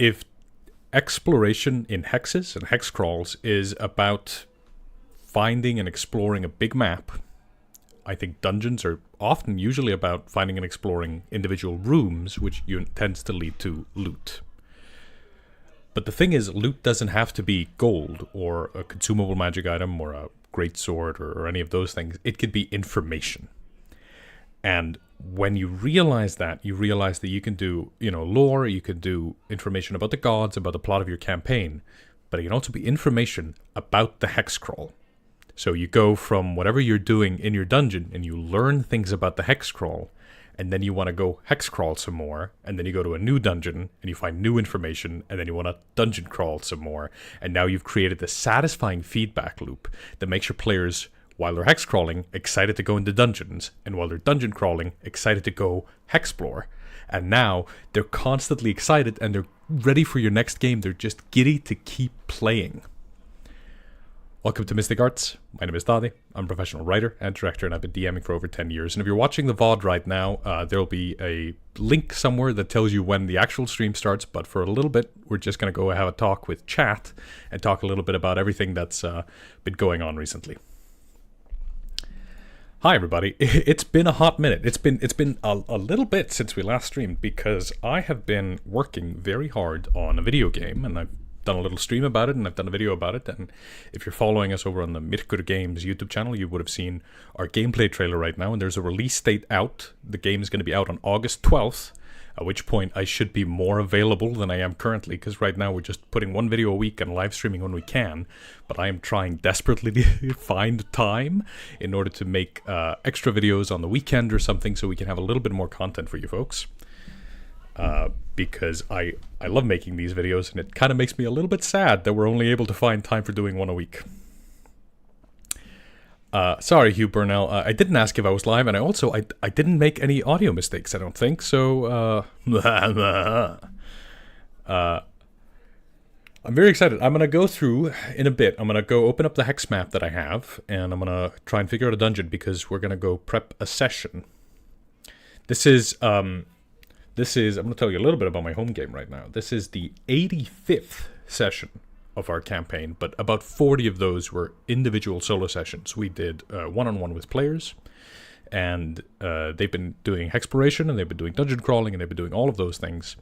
if exploration in hexes and hex crawls is about finding and exploring a big map, I think dungeons are often usually about finding and exploring individual rooms, which tends to lead to loot. But the thing is, loot doesn't have to be gold or a consumable magic item or a great sword or any of those things. It could be information. And when you realize that you can do, lore, you can do information about the gods, about the plot of your campaign, but it can also be information about the hexcrawl. So you go from whatever you're doing in your dungeon and you learn things about the hexcrawl, and then you want to go hexcrawl some more, and then you go to a new dungeon and you find new information, and then you want to dungeon crawl some more, and now you've created this satisfying feedback loop that makes your players, while they're hex crawling, excited to go into dungeons, and while they're dungeon crawling, excited to go hexplore. And now they're constantly excited and they're ready for your next game. They're just giddy to keep playing. Welcome to Mystic Arts. My name is Daði. I'm a professional writer and director, and I've been DMing for over 10 years. And if you're watching the VOD right now, there'll be a link somewhere that tells you when the actual stream starts. But for a little bit, we're just going to go have a talk with chat and talk a little bit about everything that's been going on recently. Hi everybody. It's been a hot minute. It's been a little bit since we last streamed because I have been working very hard on a video game, and I've done a little stream about it, and I've done a video about it. And if you're following us over on the Myrkur Games YouTube channel, you would have seen our gameplay trailer right now, and there's a release date out. The game is going to be out on August 12th, at which point I should be more available than I am currently, because right now we're just putting one video a week and live streaming when we can, but I am trying desperately to find time in order to make extra videos on the weekend or something so we can have a little bit more content for you folks. Because I love making these videos, and it kind of makes me a little bit sad that we're only able to find time for doing one a week. Sorry, Hugh Burnell. I didn't ask if I was live, and I didn't make any audio mistakes, I don't think, so I'm very excited. I'm going to go through in a bit. I'm going to go open up the hex map that I have, and I'm going to try and figure out a dungeon because we're going to go prep a session. This is, I'm going to tell you a little bit about my home game right now. This is the 85th session of our campaign, but about 40 of those were individual solo sessions. We did one-on-one with players, and they've been doing Hexploration, and they've been doing dungeon crawling, and they've been doing all of those things.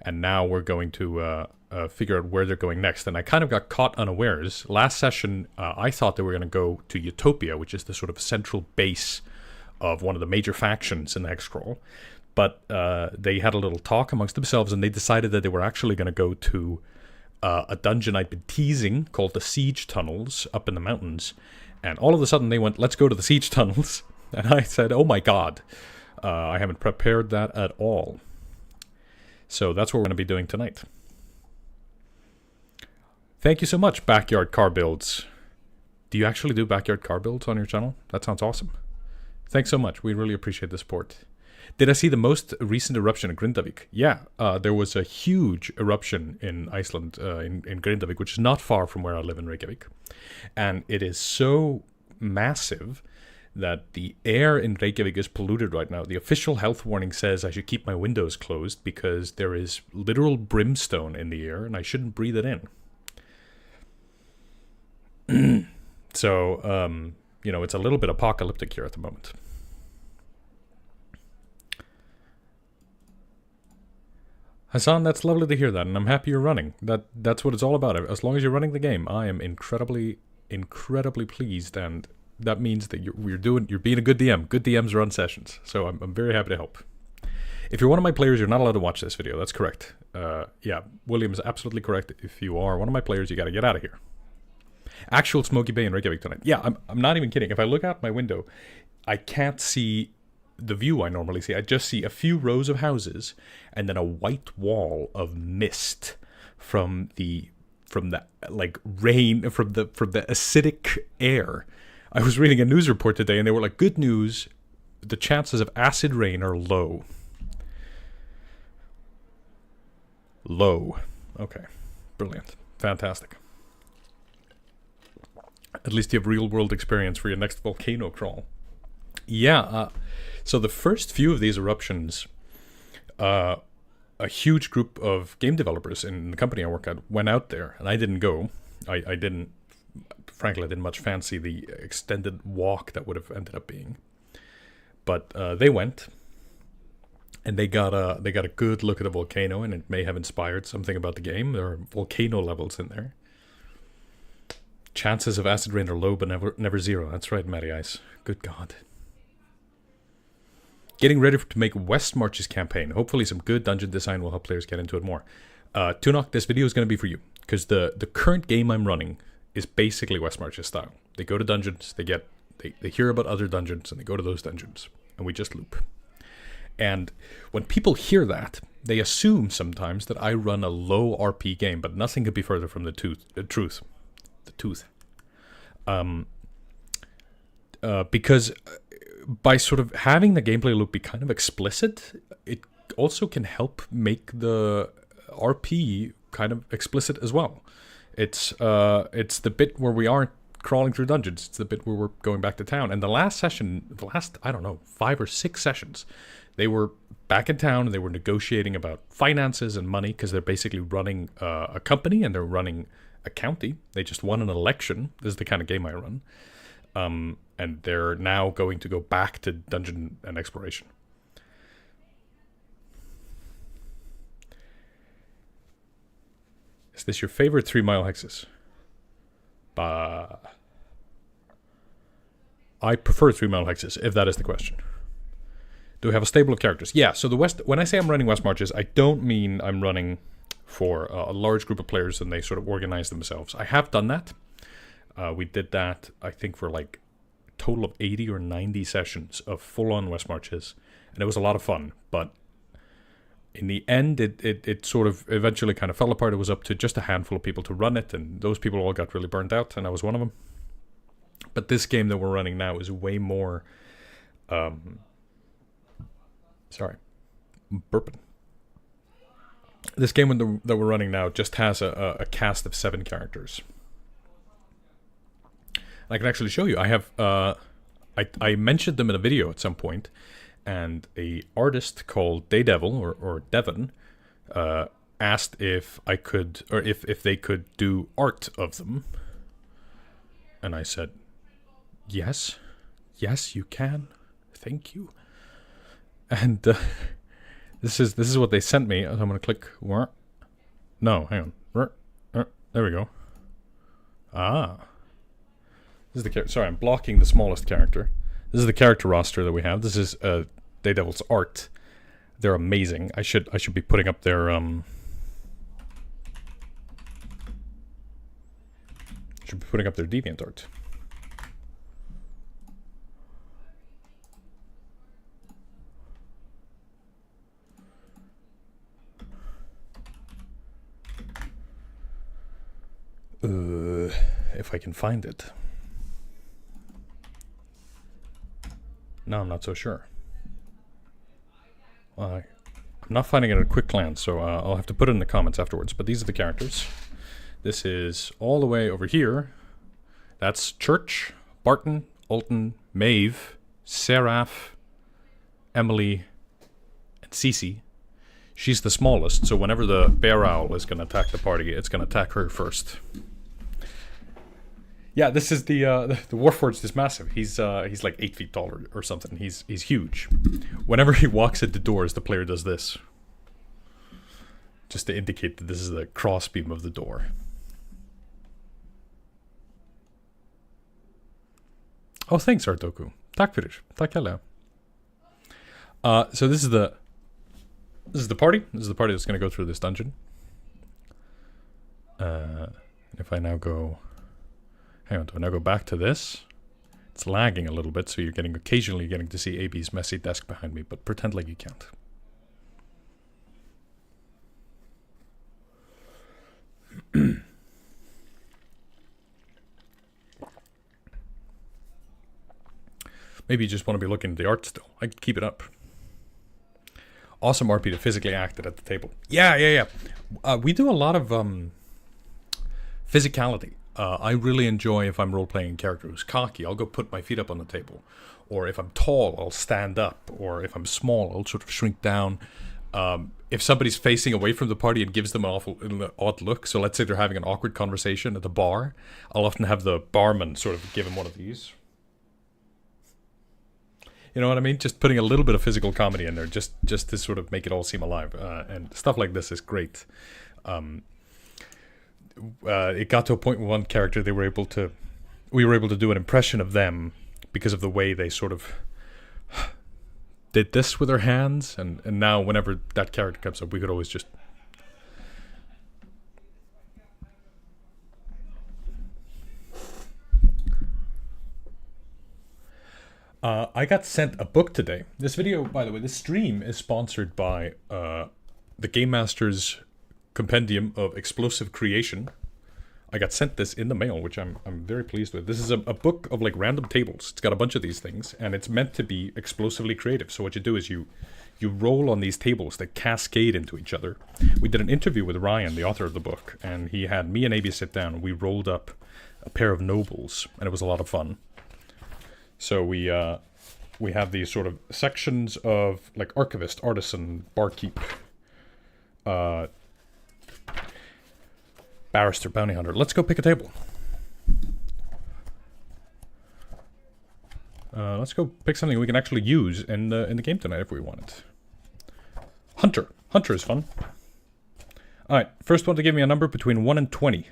And now we're going to figure out where they're going next. And I kind of got caught unawares. Last session, I thought they were going to go to Utopia, which is the sort of central base of one of the major factions in the HEXCRAWL. But they had a little talk amongst themselves, and they decided that they were actually going to go to a dungeon I'd been teasing called the Siege Tunnels up in the mountains. And all of a sudden they went, let's go to the Siege Tunnels. And I said, oh my god, I haven't prepared that at all. So that's what we're going to be doing tonight. Thank you so much, Backyard Car Builds. Do you actually do backyard car builds on your channel? That sounds awesome. Thanks so much. We really appreciate the support. Did I see the most recent eruption in Grindavik? Yeah, there was a huge eruption in Iceland, in Grindavik, which is not far from where I live in Reykjavik. And it is so massive that the air in Reykjavik is polluted right now. The official health warning says I should keep my windows closed because there is literal brimstone in the air and I shouldn't breathe it in. So, it's a little bit apocalyptic here at the moment. Hassan, that's lovely to hear that, and I'm happy you're running. That's what it's all about. As long as you're running the game, I am incredibly pleased, and that means that you're being a good DM. Good DMs run sessions, so I'm very happy to help. If you're one of my players, you're not allowed to watch this video. That's correct. Yeah, William is absolutely correct. If you are one of my players, you got to get out of here. Actual Smoky Bay in Reykjavik tonight. Yeah, I'm not even kidding. If I look out my window, I can't see the view I normally see. I just see a few rows of houses and then a white wall of mist from the like rain, from the acidic air. I was reading a news report today and they were like, good news, the chances of acid rain are low. Low. Okay. Brilliant. Fantastic. At least you have real world experience for your next volcano crawl. Yeah, so the first few of these eruptions a huge group of game developers in the company I work at went out there, and I didn't go. I didn't, frankly, I didn't much fancy the extended walk that would have ended up being. But they went, and they got a good look at the volcano, and it may have inspired something about the game. There are volcano levels in there. Chances of acid rain are low, but never zero. That's right, Matty Ice. Good God. Getting ready to make West March's campaign. Hopefully some good dungeon design will help players get into it more. Tunok, this video is going to be for you, because the current game I'm running is basically West March's style. They go to dungeons, they hear about other dungeons, and they go to those dungeons, and we just loop. And when people hear that, they assume sometimes that I run a low RP game, but nothing could be further from the truth. Because by sort of having the gameplay loop be kind of explicit, it also can help make the RP kind of explicit as well. It's the bit where we aren't crawling through dungeons. It's the bit where we're going back to town. And the last, I don't know, 5 or 6 sessions, they were back in town and they were negotiating about finances and money, because they're basically running a company and they're running a county. They just won an election. This is the kind of game I run. And they're now going to go back to dungeon and exploration. Is this your favorite 3 Mile hexes? I prefer 3 Mile hexes, if that is the question. Do we have a stable of characters? Yeah, so when I say I'm running West Marches, I don't mean I'm running for a large group of players and they sort of organize themselves. I have done that. We did that, I think, for like a total of 80 or 90 sessions of full-on West Marches, and it was a lot of fun. But in the end, it sort of eventually kind of fell apart. It was up to just a handful of people to run it, and those people all got really burnt out, and I was one of them. But this game that we're running now is way more... burping. This game that we're running now just has a cast of 7 characters. I can actually show you. I have I mentioned them in a video at some point, and a artist called Daredevil or Devon asked if I could, or if they could do art of them, and I said, yes, you can, thank you. And this is what they sent me. I'm gonna click. No, hang on. There we go. This is the character. Sorry, I'm blocking the smallest character. This is the character roster that we have. This is Daredevil's art. They're amazing. I should be putting up their should be putting up their deviant art. If I can find it. No, I'm not so sure. I'm not finding it at a quick glance, so I'll have to put it in the comments afterwards. But these are the characters. This is all the way over here. That's Church, Barton, Alton, Maeve, Seraph, Emily, and Cece. She's the smallest, so whenever the bear owl is going to attack the party, it's going to attack her first. Yeah, this is the Warforged is massive. He's like 8 feet tall or something. He's huge. Whenever he walks at the doors, the player does this, just to indicate that this is the crossbeam of the door. Oh, thanks, Artoku. Tack fyrir. Tack alla. So this is the party. This is the party that's going to go through this dungeon. If I now go... Hang on, do I now go back to this? It's lagging a little bit, so you're occasionally getting to see AB's messy desk behind me, but pretend like you can't. Maybe you just want to be looking at the art still. I could keep it up. Awesome RP to physically act it at the table. Yeah. We do a lot of physicality. I really enjoy if I'm role-playing a character who's cocky, I'll go put my feet up on the table. Or if I'm tall, I'll stand up. Or if I'm small, I'll sort of shrink down. if somebody's facing away from the party and gives them an odd look, so let's say they're having an awkward conversation at the bar, I'll often have the barman sort of give them one of these. You know what I mean? Just putting a little bit of physical comedy in there, just to sort of make it all seem alive. And stuff like this is great. It got to a point with one character, we were able to do an impression of them because of the way they sort of did this with their hands, and now whenever that character comes up, we could always just... I got sent a book today. This video, by the way, this stream is sponsored by the Game Master's Compendium of Explosive Creation. I got sent this in the mail, which I'm very pleased with. This is a book of like random tables. It's got a bunch of these things, and it's meant to be explosively creative. So what you do is you roll on these tables that cascade into each other. We did an interview with Ryan, the author of the book, and he had me and AB sit down, and we rolled up a pair of nobles, and it was a lot of fun. So we have these sort of sections of like archivist, artisan, barkeep, barrister, bounty hunter. Let's go pick a table. Let's go pick something we can actually use in the game tonight if we want it. Hunter. Hunter is fun. Alright, first one to give me a number between 1 and 20.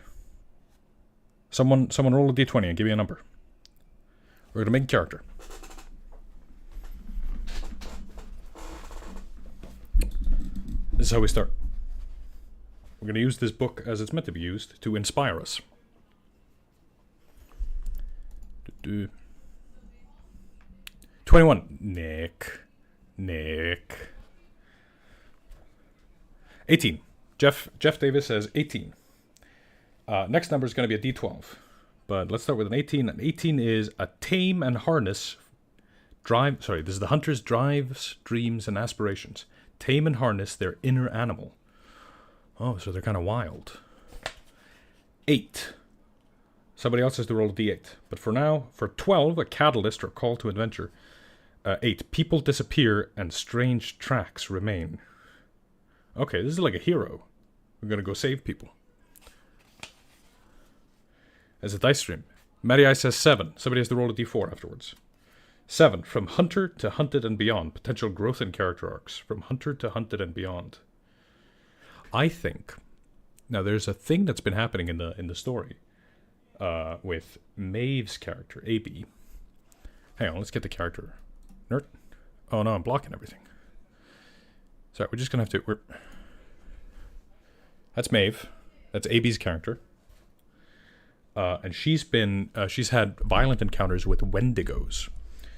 Someone roll a d20 and give me a number. We're going to make a character. This is how we start. We're going to use this book as it's meant to be used to inspire us. 21. Nick. 18. Jeff Davis says 18. Next number is going to be a d12. But let's start with an 18. An 18 is a tame and harness drive. Sorry, this is the hunter's drives, dreams, and aspirations. Tame and harness their inner animal. Oh, so they're kind of wild. 8. Somebody else has to roll a d8. But for now, for 12, a catalyst or call to adventure. 8. People disappear and strange tracks remain. Okay, this is like a hero. We're going to go save people. As a dice stream. Matty says 7. Somebody has to roll a d4 afterwards. 7. From hunter to hunted and beyond. Potential growth in character arcs. From hunter to hunted and beyond. I think... Now, there's a thing that's been happening in the story. With Maeve's character, AB. Hang on, let's get the character. Nerd. Oh no, I'm blocking everything. Sorry, we're just going to have to... That's Maeve. That's AB's character. And she's had violent encounters with Wendigos.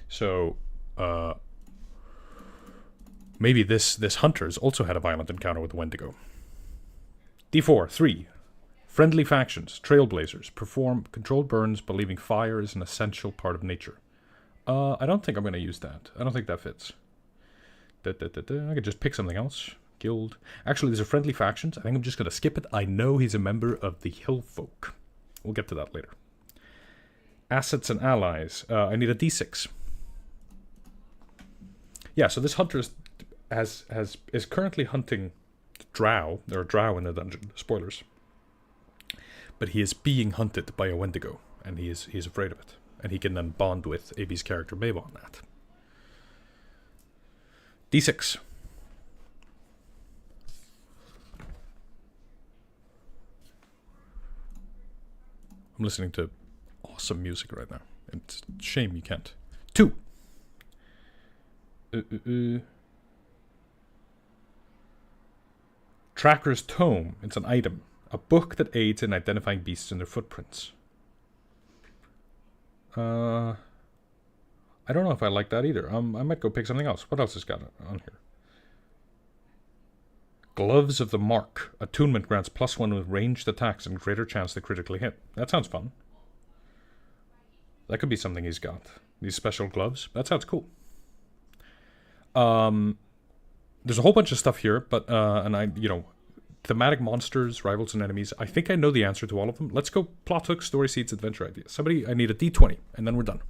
So, maybe this hunter's also had a violent encounter with Wendigo. D4, 3. Friendly factions, trailblazers, perform controlled burns, believing fire is an essential part of nature. I don't think I'm going to use that. I don't think that fits. I could just pick something else. Guild. Actually, these are friendly factions. I think I'm just going to skip it. I know he's a member of the Hill Folk. We'll get to that later. Assets and allies. I need a d6. Yeah, so this hunter is currently hunting drow. There are drow in the dungeon. Spoilers. But he is being hunted by a Wendigo, and he is afraid of it. And he can then bond with AB's character Maeve on that. D6. I'm listening to awesome music right now. It's a shame you can't. 2. Tracker's Tome. It's an item. A book that aids in identifying beasts and their footprints. I don't know if I like that either. I might go pick something else. What else has got on here? Gloves of the Mark. Attunement grants +1 with ranged attacks and greater chance to critically hit. That sounds fun. That could be something he's got. These special gloves. That sounds cool. There's a whole bunch of stuff here, but thematic monsters, rivals, and enemies. I think I know the answer to all of them. Let's go plot hooks, story seeds, adventure ideas. Somebody, I need a d20, and then we're done.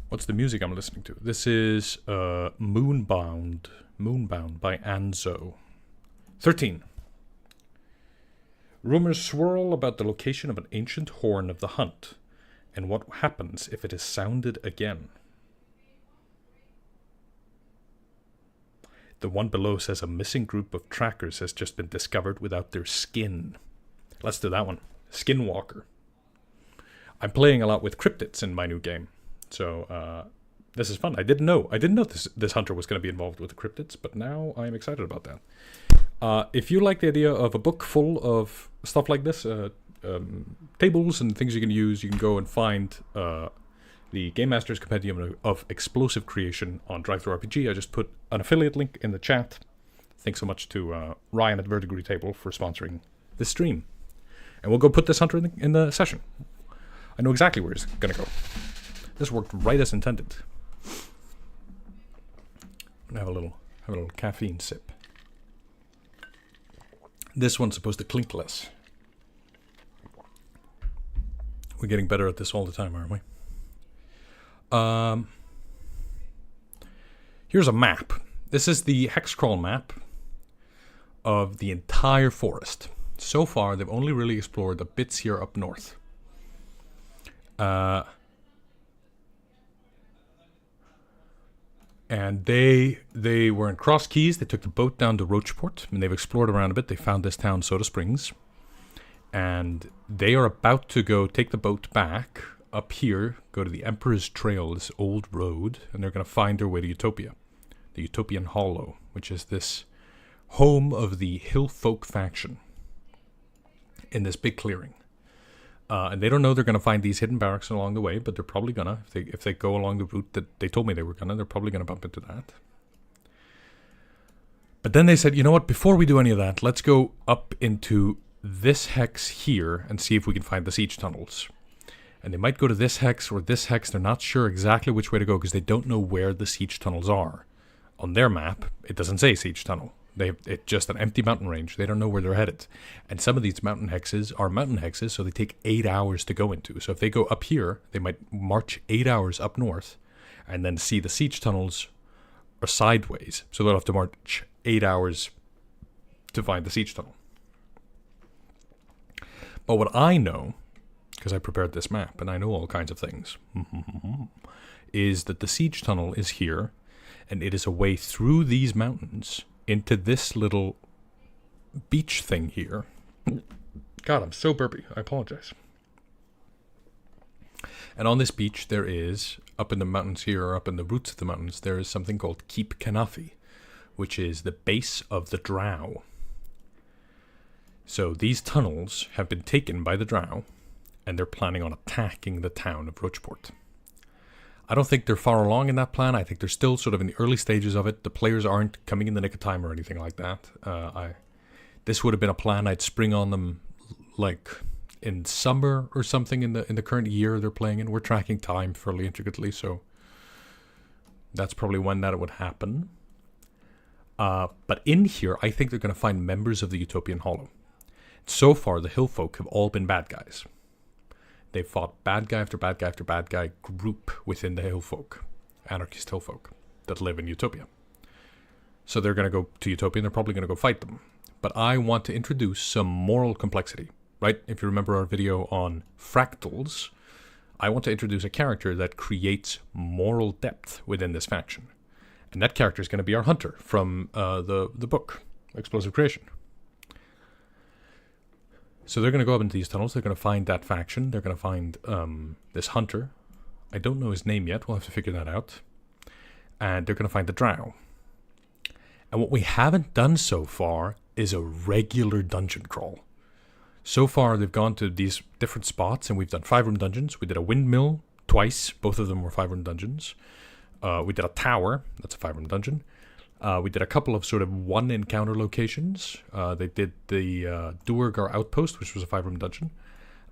What's the music I'm listening to? This is Moonbound by Anzo. 13. Rumors swirl about the location of an ancient horn of the hunt, and what happens if it is sounded again. The one below says a missing group of trackers has just been discovered without their skin. Let's do that one. Skinwalker. I'm playing a lot with cryptids in my new game. So, this is fun. I didn't know this hunter was going to be involved with the cryptids, but now I'm excited about that. If you like the idea of a book full of stuff like this, tables and things you can use, you can go and find the Game Master's Compendium of Explosive Creation on DriveThruRPG. I just put an affiliate link in the chat. Thanks so much to Ryan at Vertigree Table for sponsoring this stream. And we'll go put this hunter in the session. I know exactly where he's going to go. This worked right as intended. I'm gonna have a little caffeine sip. This one's supposed to clink less. We're getting better at this all the time, aren't we? Here's a map. This is the HEXCRAWL map of the entire forest. So far, they've only really explored the bits here up north. And they were in Cross Keys. They took the boat down to Roachport, and they've explored around a bit. They found this town, Soda Springs. And they are about to go take the boat back up here, go to the Emperor's Trail, this old road, and they're going to find their way to Utopia. The Utopian Hollow, which is this home of the Hill Folk faction in this big clearing. And they don't know they're going to find these hidden barracks along the way, but they're probably going to. If they go along the route that they told me they were going to, they're probably going to bump into that. But then they said, you know what, before we do any of that, let's go up into this hex here and see if we can find the siege tunnels. And they might go to this hex or this hex. They're not sure exactly which way to go because they don't know where the siege tunnels are. On their map, it doesn't say siege tunnel. It's just an empty mountain range. They don't know where they're headed. And some of these mountain hexes are mountain hexes, so they take 8 hours to go into. So if they go up here, they might march 8 hours up north and then see the siege tunnels are sideways. So they'll have to march 8 hours to find the siege tunnel. But what I know, because I prepared this map and I know all kinds of things, is that the siege tunnel is here and it is a way through these mountains into this little beach thing here. God, I'm so burpy. I apologize. And on this beach, there is, up in the mountains here, or up in the roots of the mountains, there is something called Keep Kanafi, which is the base of the drow. So these tunnels have been taken by the drow, and they're planning on attacking the town of Roachport. I don't think they're far along in that plan. I think they're still sort of in the early stages of it. The players aren't coming in the nick of time or anything like that. This would have been a plan I'd spring on them like in summer or something in the current year they're playing in. We're tracking time fairly intricately, so that's probably when that would happen. But in here, I think they're going to find members of the Utopian Hollow. So far, the hill folk have all been bad guys. They've fought bad guy after bad guy after bad guy group within the hill folk, anarchist hill folk that live in Utopia. So they're going to go to Utopia and they're probably going to go fight them. But I want to introduce some moral complexity, right? If you remember our video on fractals, I want to introduce a character that creates moral depth within this faction. And that character is going to be our hunter from the book, Explosive Creation. So they're going to go up into these tunnels. They're going to find that faction. They're going to find this hunter. I don't know his name yet. We'll have to figure that out. And they're going to find the drow. And what we haven't done so far is a regular dungeon crawl. So far, they've gone to these different spots, and we've done 5-room dungeons. We did a windmill twice. Both of them were 5-room dungeons. We did a tower. That's a 5-room dungeon. We did a couple of sort of one-encounter locations. They did the Duergar Outpost, which was a 5-room dungeon.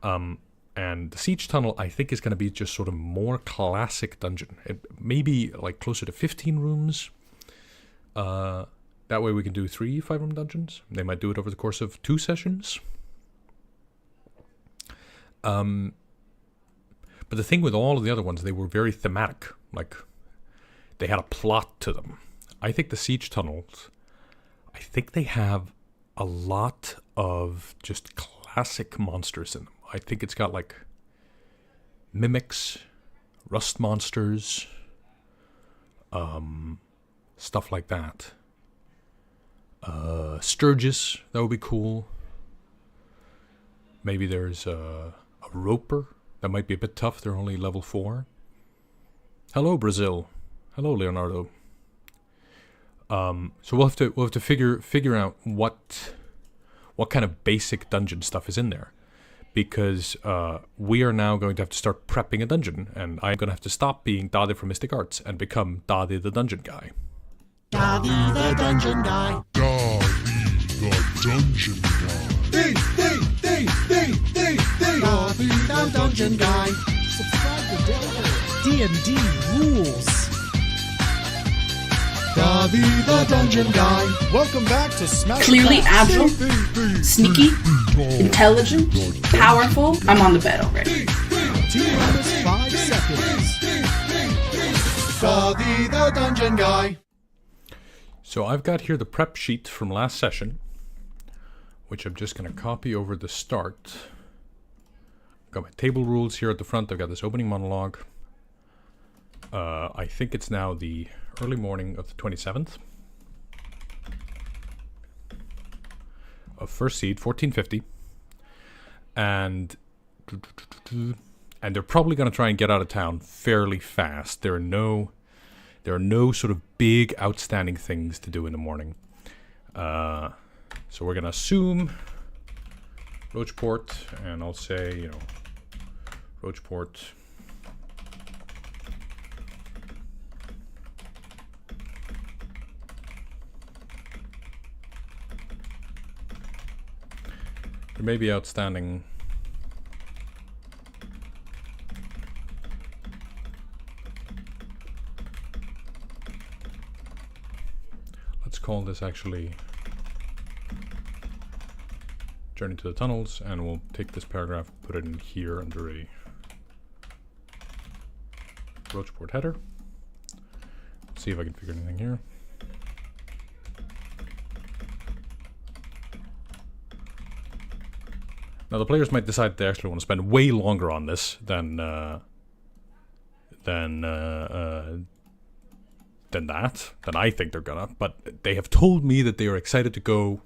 And And the Siege Tunnel, I think, is going to be just sort of more classic dungeon. It may be like closer to 15 rooms. That way we can do 3 5-room dungeons. They might do it over the course of 2 sessions. But the thing with all of the other ones, they were very thematic. Like, they had a plot to them. I think the Siege Tunnels, I think they have a lot of just classic monsters in them. I think it's got like mimics, rust monsters, stuff like that. Sturgis, that would be cool. Maybe there's a roper. That might be a bit tough. They're only level 4. Hello, Brazil. Hello, Leonardo. So we'll have to figure out what kind of basic dungeon stuff is in there, because we are now going to have to start prepping a dungeon, and I'm going to have to stop being Daði from Mystic Arts and become Daði the Dungeon Guy. Daði the Dungeon Guy. Daði the Dungeon Guy. Daði the Dungeon Guy. Subscribe to D&D rules. Daði the Dungeon Guy. Welcome back to Smash. Clearly Pass. agile, sneaky, intelligent, powerful. I'm on the bed already. T-minus 5 seconds. Daði the Dungeon Guy. So I've got here the prep sheet from last session, which I'm just going to copy over the start. I've got my table rules here at the front. I've got this opening monologue. I think it's now the early morning of the 27th of First Seed, 1450. And they're probably going to try and get out of town fairly fast. There are no sort of big outstanding things to do in the morning. So we're going to assume Roachport, and I'll say, Roachport. There may be outstanding. Let's call this actually Journey to the Tunnels, and we'll take this paragraph, put it in here under a Roachport header. Let's see if I can figure anything here. Now the players might decide they actually want to spend way longer on this than I think they're gonna. But they have told me that they are excited to go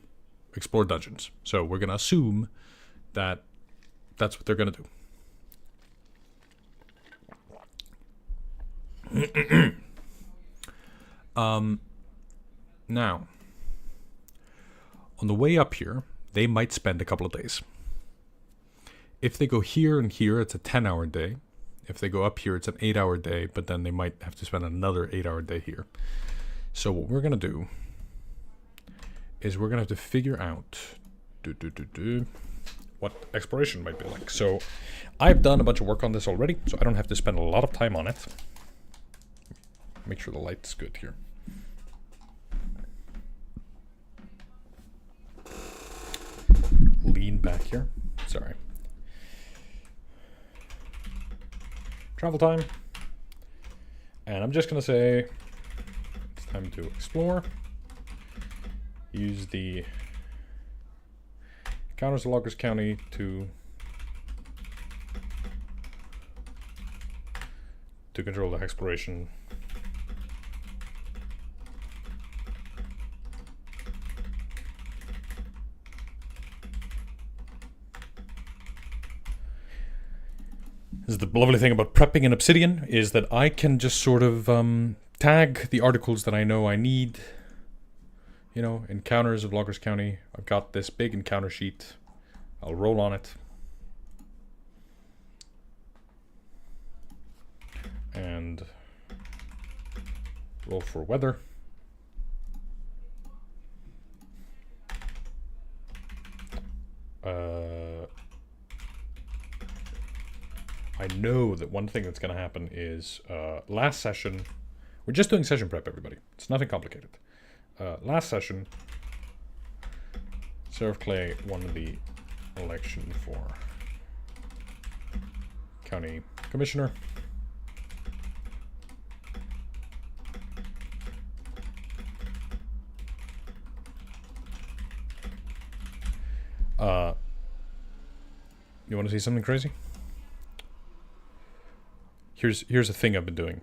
explore dungeons, so we're gonna assume that that's what they're gonna do. Now, on the way up here, they might spend a couple of days. If they go here and here, it's a 10-hour day. If they go up here, it's an 8-hour day, but then they might have to spend another 8-hour day here. So what we're going to do is we're going to have to figure out what exploration might be like. So I've done a bunch of work on this already, so I don't have to spend a lot of time on it. Make sure the light's good here. Lean back here. Sorry. Travel time. And I'm just going to say it's time to explore. Use the encounters of Loggers County to control the Hexploration. This is the lovely thing about prepping in Obsidian, is that I can just sort of tag the articles that I know I need. You know, encounters of Loggers County. I've got this big encounter sheet. I'll roll on it. And roll for weather. know that one thing that's going to happen is last session, we're just doing session prep, everybody. It's nothing complicated. Last session, Seraph Clay won the election for county commissioner. You want to see something crazy? Here's a thing I've been doing.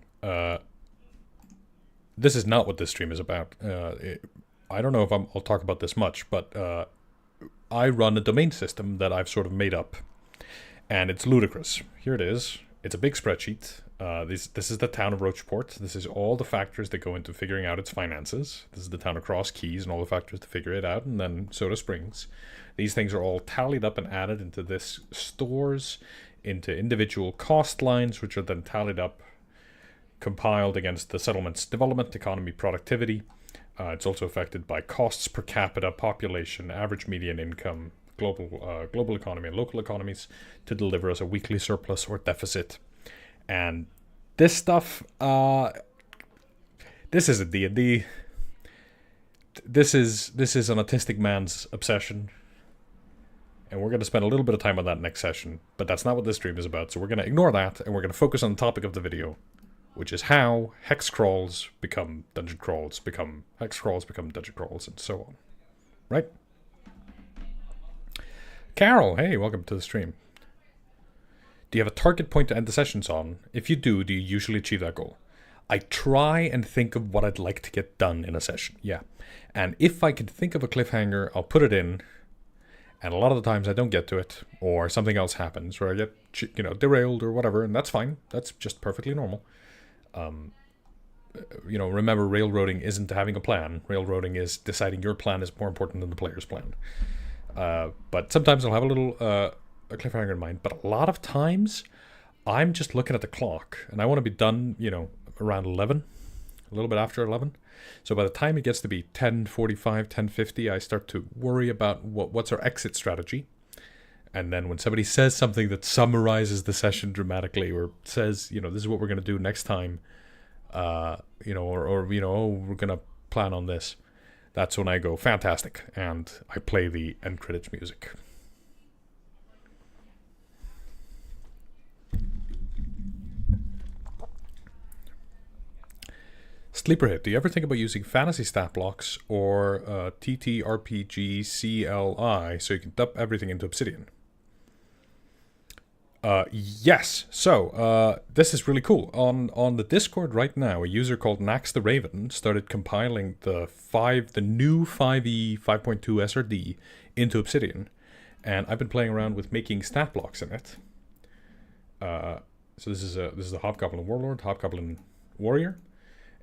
This is not what this stream is about. I don't know if I'll talk about this much, but I run a domain system that I've sort of made up, and it's ludicrous. Here it is. It's a big spreadsheet. This is the town of Rocheport. This is all the factors that go into figuring out its finances. This is the town of Cross Keys and all the factors to figure it out, and then Soda Springs. These things are all tallied up and added into this stores, into individual cost lines, which are then tallied up, compiled against the settlement's development, economy, productivity. It's also affected by costs per capita, population, average median income, global economy, and local economies to deliver us a weekly surplus or deficit. And this stuff, this is a D&D. This is an autistic man's obsession. And we're going to spend a little bit of time on that next session, but that's not what this stream is about, so we're going to ignore that, and we're going to focus on the topic of the video, which is how hex crawls become dungeon crawls, become hex crawls, become dungeon crawls, and so on. Right? Carol, hey, welcome to the stream. Do you have a target point to end the sessions on? If you do you usually achieve that goal? I try and think of what I'd like to get done in a session, yeah. And if I can think of a cliffhanger, I'll put it in. And a lot of the times I don't get to it, or something else happens, or I get, derailed or whatever, and that's fine. That's just perfectly normal. Remember, railroading isn't having a plan. Railroading is deciding your plan is more important than the player's plan. But sometimes I'll have a little a cliffhanger in mind. But a lot of times, I'm just looking at the clock, and I want to be done, around 11, a little bit after 11. So by the time it gets to be 10:45, 10:50, I start to worry about what's our exit strategy. And then when somebody says something that summarizes the session dramatically, or says, this is what we're going to do next time, oh, we're going to plan on this, that's when I go, fantastic, and I play the end credits music. Sleeper hit. Do you ever think about using fantasy stat blocks or TTRPG CLI so you can dump everything into Obsidian? Yes. So this is really cool. On the Discord right now, a user called Nax the Raven started compiling the new 5e 5.2 SRD into Obsidian, and I've been playing around with making stat blocks in it. So this is a Hobgoblin Warlord, Hobgoblin Warrior.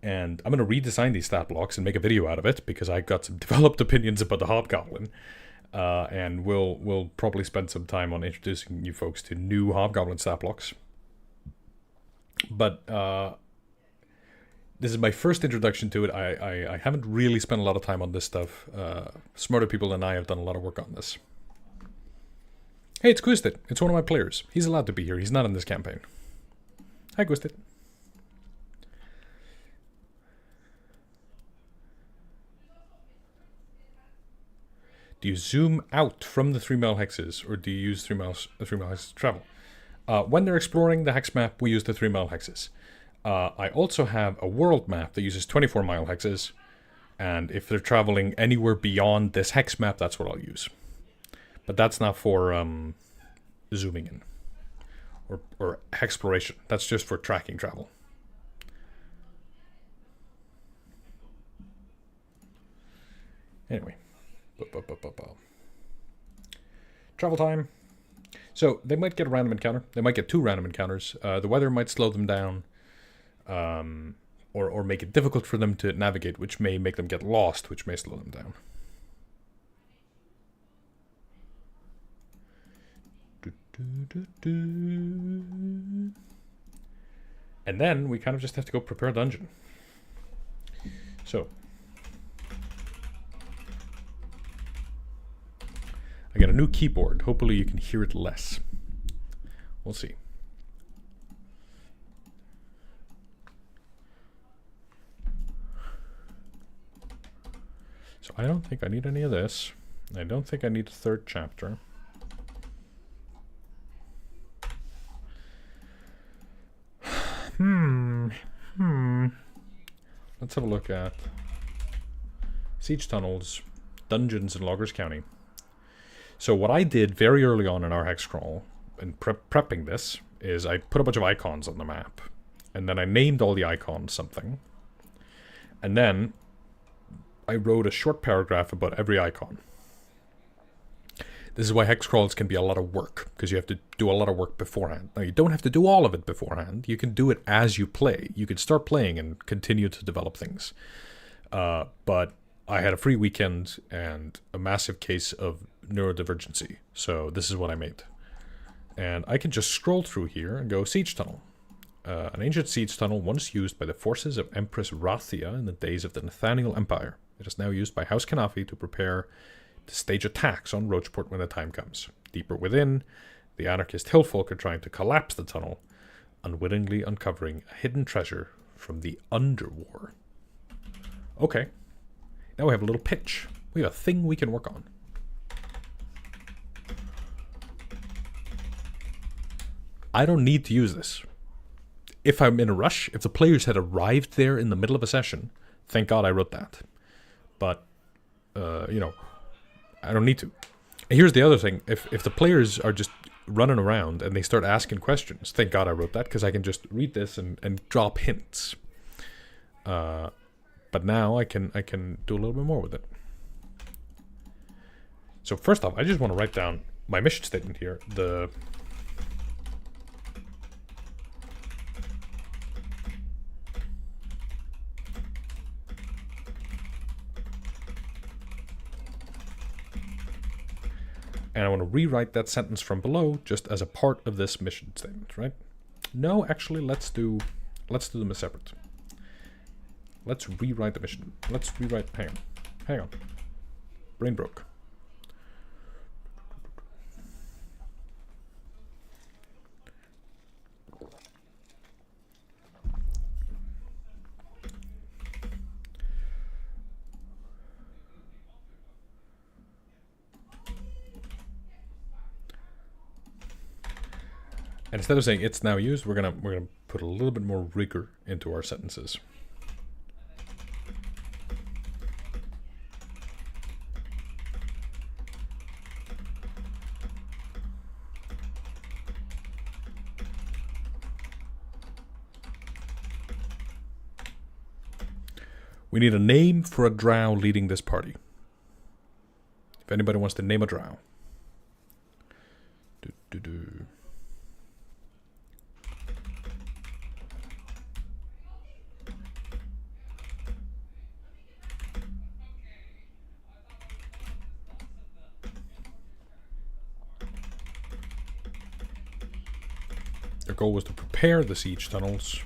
And I'm going to redesign these stat blocks and make a video out of it because I got some developed opinions about the Hobgoblin. And we'll probably spend some time on introducing you folks to new Hobgoblin stat blocks. But this is my first introduction to it. I haven't really spent a lot of time on this stuff. Smarter people than I have done a lot of work on this. Hey, it's Quistit. It's one of my players. He's allowed to be here. He's not in this campaign. Hi, Quistit. Do you zoom out from the 3-mile hexes, or do you use 3 mile hexes to travel? When they're exploring the hex map, we use the 3-mile hexes. I also have a world map that uses 24-mile hexes, and if they're traveling anywhere beyond this hex map, that's what I'll use. But that's not for zooming in, or hexploration. That's just for tracking travel. Anyway. Travel time. So they might get a random encounter. They might get 2 random encounters. The weather might slow them down, or make it difficult for them to navigate, which may make them get lost, which may slow them down. And then we kind of just have to go prepare a dungeon. So I got a new keyboard. Hopefully you can hear it less. We'll see. So I don't think I need any of this. I don't think I need a third chapter. Let's have a look at siege tunnels, dungeons in Loggers County. So what I did very early on in our Hexcrawl, in prepping this, is I put a bunch of icons on the map. And then I named all the icons something. And then I wrote a short paragraph about every icon. This is why Hexcrawls can be a lot of work, because you have to do a lot of work beforehand. Now, you don't have to do all of it beforehand. You can do it as you play. You can start playing and continue to develop things. But I had a free weekend and a massive case of neurodivergency. So this is what I made. And I can just scroll through here and go Siege Tunnel. An ancient siege tunnel once used by the forces of Empress Rathia in the days of the Nathaniel Empire. It is now used by House Kanafi to prepare to stage attacks on Roachport when the time comes. Deeper within, the anarchist hillfolk are trying to collapse the tunnel, unwittingly uncovering a hidden treasure from the Underwar. Okay, now we have a little pitch. We have a thing we can work on. I don't need to use this. If I'm in a rush, if the players had arrived there in the middle of a session, thank God I wrote that. But, you know, I don't need to. And here's the other thing. If the players are just running around and they start asking questions, thank God I wrote that, because I can just read this and drop hints. But now I can do a little bit more with it. So first off, I just want to write down my mission statement here. And I want to rewrite that sentence from below just as a part of this mission statement, right? No, actually, let's do them as separate. Let's rewrite the mission. Let's rewrite. Hang on. Brain broke. And instead of saying it's now used, we're gonna put a little bit more rigor into our sentences. We need a name for a drow leading this party. If anybody wants to name a drow. Their goal was to prepare the siege tunnels.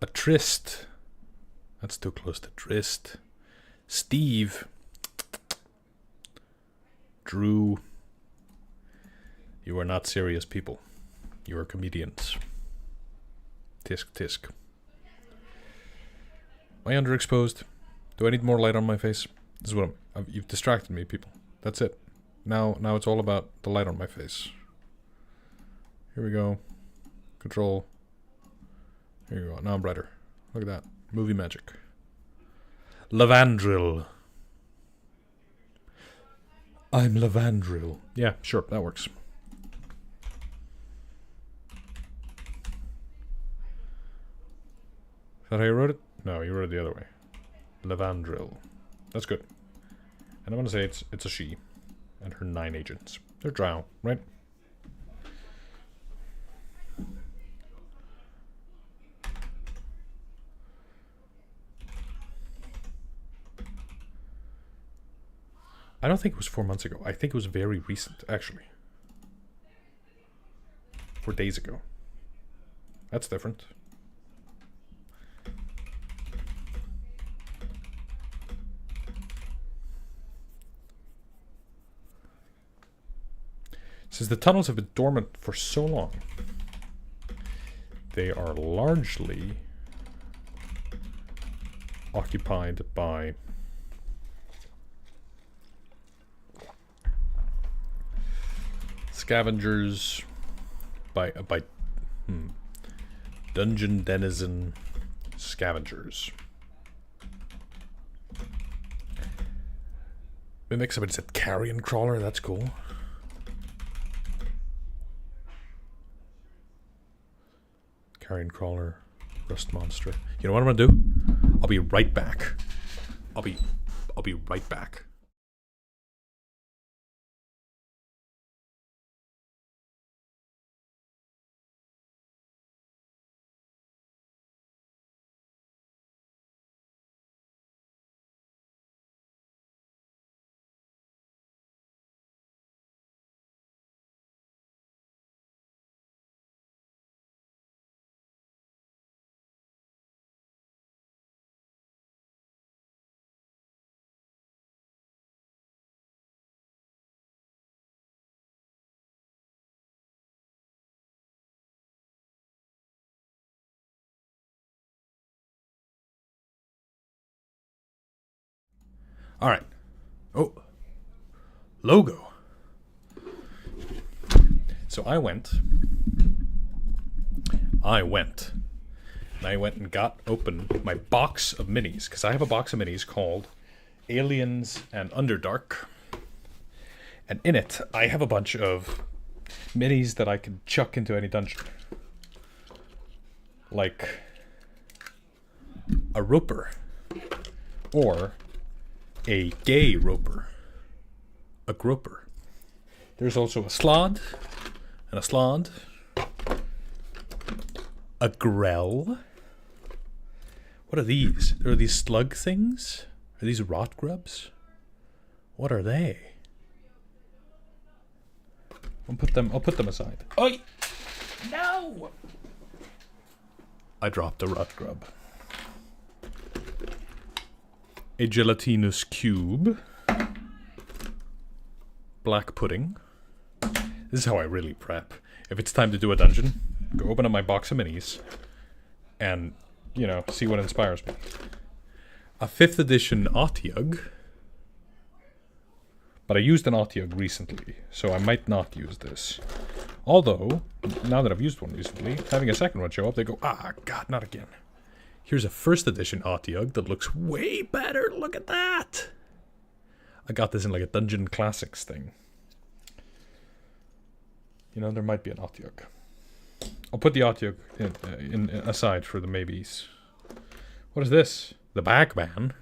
A tryst. That's too close to tryst. Steve. Drew. You are not serious people. You are comedians. Tisk tisk. Am I underexposed? Do I need more light on my face? This is what you've distracted me, people. That's it. Now it's all about the light on my face. Here we go. Control. Here you go. Now I'm brighter. Look at that. Movie magic. Lavandril. I'm Lavandril. Yeah, sure. That works. Is that how you wrote it? No, you wrote it the other way. Lavandril. That's good. And I'm going to say it's a she. And her 9 agents. They're drow, right? I don't think it was 4 months ago. I think it was very recent, actually. 4 days ago. That's different. Since the tunnels have been dormant for so long, they are largely occupied by scavengers, by dungeon denizen scavengers. Mimic, somebody said carrion crawler, that's cool. Carrion crawler, rust monster. You know what I'm gonna do? I'll be right back. I'll be right back. All right. Oh, logo. So I went and got open my box of minis, because I have a box of minis called Aliens and Underdark. And in it, I have a bunch of minis that I can chuck into any dungeon. Like a roper. Or a gay roper. A groper. There's also a slod. And a slod. A grell. What are these? Are these slug things? Are these rot grubs? What are they? I'll put them aside. Oi! No! I dropped a rot grub. A gelatinous cube. Black pudding. This is how I really prep. If it's time to do a dungeon, go open up my box of minis and, you know, see what inspires me. A 5th edition Otyug. But I used an Otyug recently, so I might not use this. Although, now that I've used one recently, having a second one show up, they go, ah, God, not again. Here's a 1st edition Otyug that looks way better. Look at that. I got this in like a Dungeon Classics thing. You know, there might be an Otyug. I'll put the Otyug in aside for the maybes. What is this? The Bagman.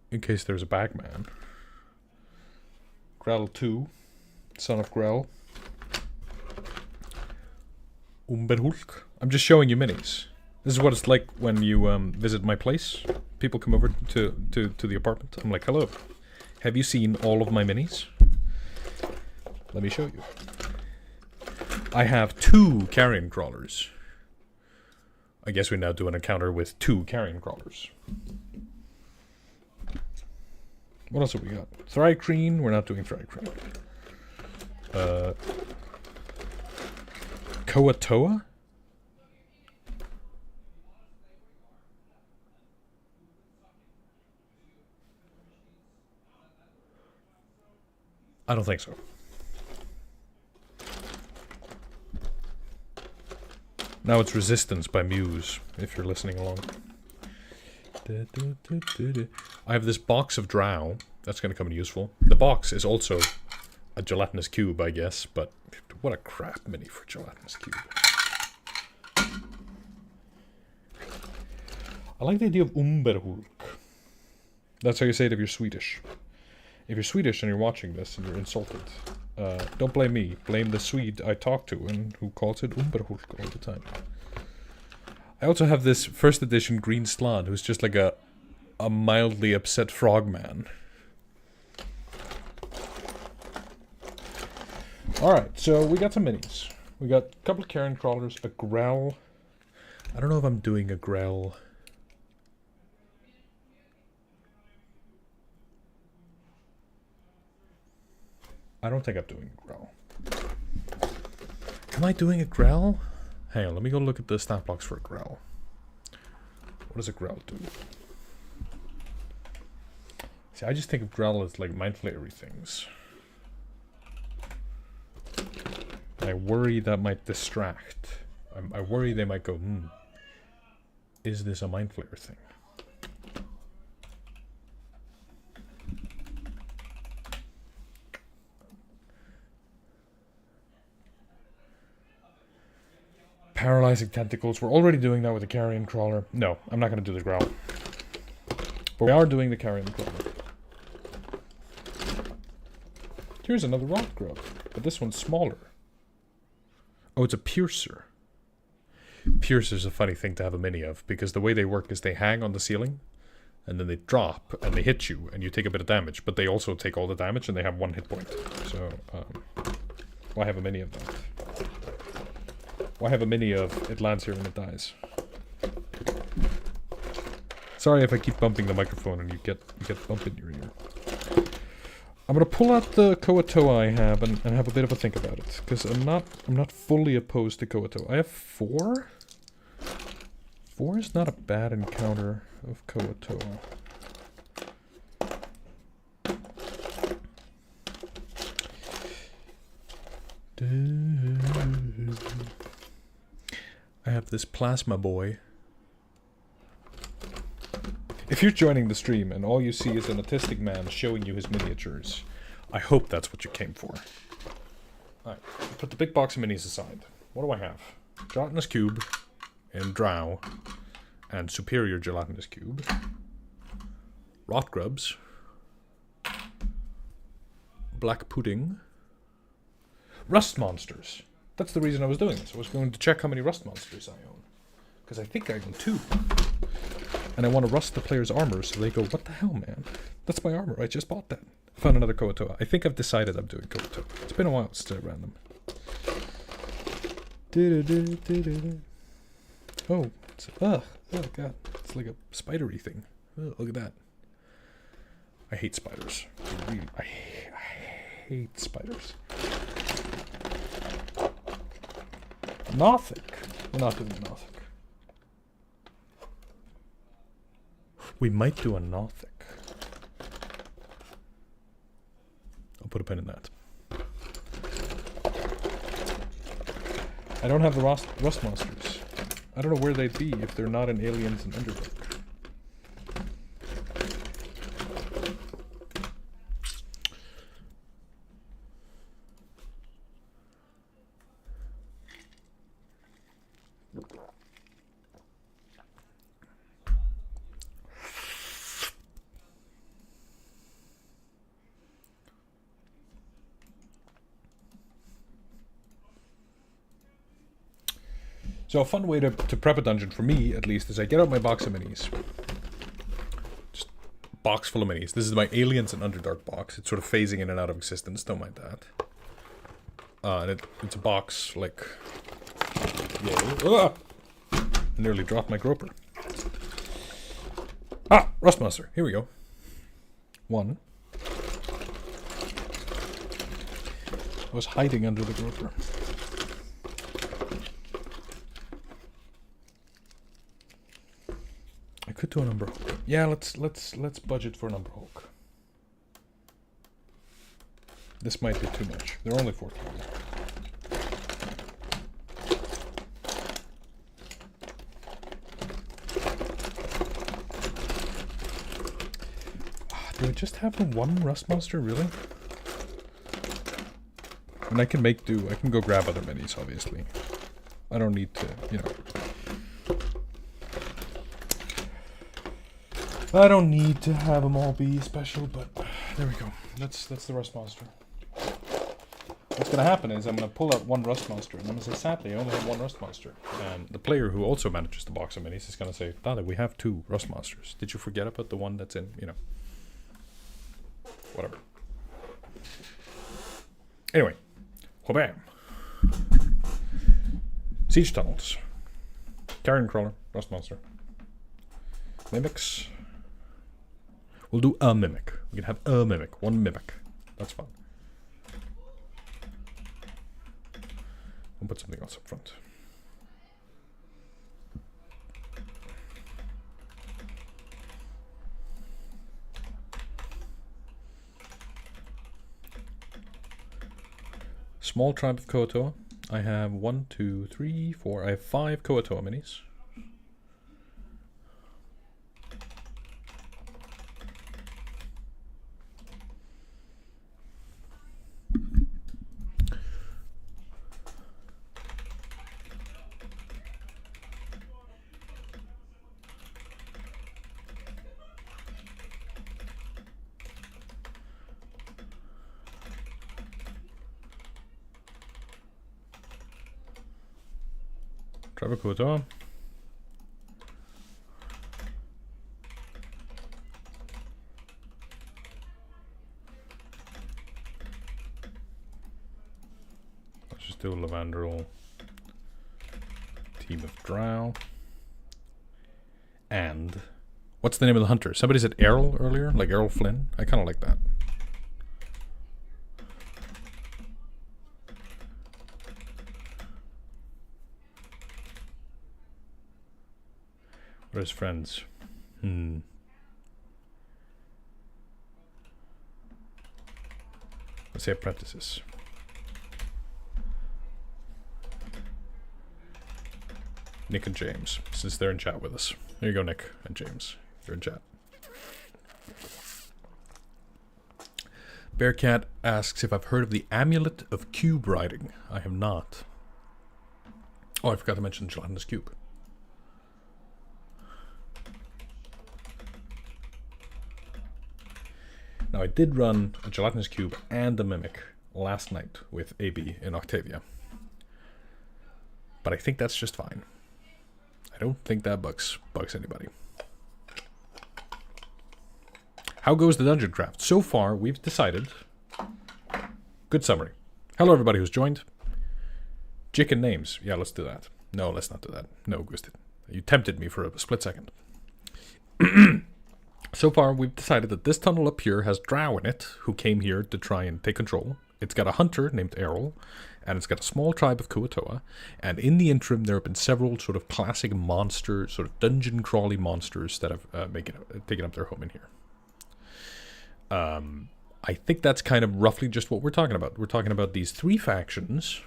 In case there's a Bagman. Grell 2. Son of Grell. Umberhulk. I'm just showing you minis. This is what it's like when you visit my place. People come over to the apartment. I'm like, hello. Have you seen all of my minis? Let me show you. I have 2 carrion crawlers. I guess we now do an encounter with 2 carrion crawlers. What else have we got? Thrycreen. We're not doing Thrycreen. Koatoa? I don't think so. Now it's Resistance by Muse, if you're listening along. I have this box of drow. That's going to come in useful. The box is also a gelatinous cube, I guess, but what a crap mini for gelatinous cube. I like the idea of Umberhulk. That's how you say it if you're Swedish. If you're Swedish and you're watching this and you're insulted, don't blame me. Blame the Swede I talk to and who calls it Umberhulk all the time. I also have this 1st edition green slod who's just like a mildly upset frogman. Alright, so we got some minis. We got a couple of carrion crawlers, a grell. I don't know if I'm doing a grell. I don't think I'm doing a growl. Am I doing a growl? Hang on, let me go look at the stat blocks for a growl. What does a growl do? See, I just think of growl as like mind flayery things. And I worry that might distract. I worry they might go, is this a mind flayer thing? Paralyzing tentacles. We're already doing that with the carrion crawler. No, I'm not going to do the growl. But we are doing the carrion crawler. Here's another rock grub, but this one's smaller. Oh, it's a piercer. Piercer's a funny thing to have a mini of, because the way they work is they hang on the ceiling, and then they drop, and they hit you, and you take a bit of damage, but they also take all the damage, and they have 1 hit point. So, why have a mini of that? Why have a mini of it lands here and it dies? Sorry if I keep bumping the microphone and you get bump in your ear. I'm gonna pull out the Koatoa I have and have a bit of a think about it, because I'm not fully opposed to Koatoa. I have 4. 4 is not a bad encounter of Koatoa. I have this plasma boy. If you're joining the stream and all you see is an autistic man showing you his miniatures, I hope that's what you came for. Alright, put the big box of minis aside. What do I have? Gelatinous cube and drow and superior gelatinous cube. Rot grubs. Black pudding. Rust monsters. That's the reason I was doing this. I was going to check how many rust monsters I own. Because I think I own 2. And I want to rust the player's armor so they go, what the hell, man? That's my armor. I just bought that. I found another Koatoa. I think I've decided I'm doing Koatoa. It's been a while since I ran them. Oh, it's, oh god. It's like a spidery thing. Oh, look at that. I hate spiders. I hate spiders. Nothic. We're not doing a Nothic. We might do a Nothic. I'll put a pin in that. I don't have the rust monsters. I don't know where they'd be if they're not in Aliens and Underdark. So a fun way to prep a dungeon, for me at least, is I get out my box of minis. Just a box full of minis. This is my Aliens and Underdark box. It's sort of phasing in and out of existence, don't mind that. And it's a box, like... Yay. I nearly dropped my groper. Ah! Rust monster. Here we go. 1. I was hiding under the groper. I could do an Umber Hulk. Yeah, let's budget for an Umber Hulk. This might be too much. They're only 14. Do I just have the 1 rust monster, really? And I can make do. I can go grab other minis, obviously. I don't need to, you know. I don't need to have them all be special, but there we go. That's the rust monster. What's gonna happen is I'm gonna pull out 1 rust monster, and I'm gonna say, sadly, I only have 1 rust monster. And the player who also manages the box of minis is gonna say, Daði, we have 2 rust monsters. Did you forget about the one that's in, you know, whatever. Anyway, whabam. Siege tunnels. Carrion crawler, rust monster. Mimics. We'll do a mimic. We can have a mimic. 1 mimic. That's fun. I'll put something else up front. Small tribe of Koatoa. I have 1, 2, 3, 4. I have 5 Koatoa minis. Trevor Koatoa. Let's just do a Lavandrel. Team of Drow. And what's the name of the hunter? Somebody said Errol earlier, like Errol Flynn. I kind of like that. What are his friends? Let's say apprentices. Nick and James, since they're in chat with us. There you go, Nick and James. You're in chat. Bearcat asks if I've heard of the Amulet of Cube Riding. I have not. Oh, I forgot to mention Gelatinous Cube. Now, I did run a Gelatinous Cube and a Mimic last night with AB in Octavia. But I think that's just fine. I don't think that bugs anybody. How goes the dungeon craft? So far, we've decided... Good summary. Hello, everybody who's joined. Chicken names. Yeah, let's do that. No, let's not do that. No, Gusted. You tempted me for a split second. So far, we've decided that this tunnel up here has drow in it, who came here to try and take control. It's got a hunter named Errol, and it's got a small tribe of Koatoa. And in the interim, there have been several sort of classic monster, sort of dungeon crawly monsters that have taken up their home in here. I think that's kind of roughly just what we're talking about. We're talking about these 3 factions,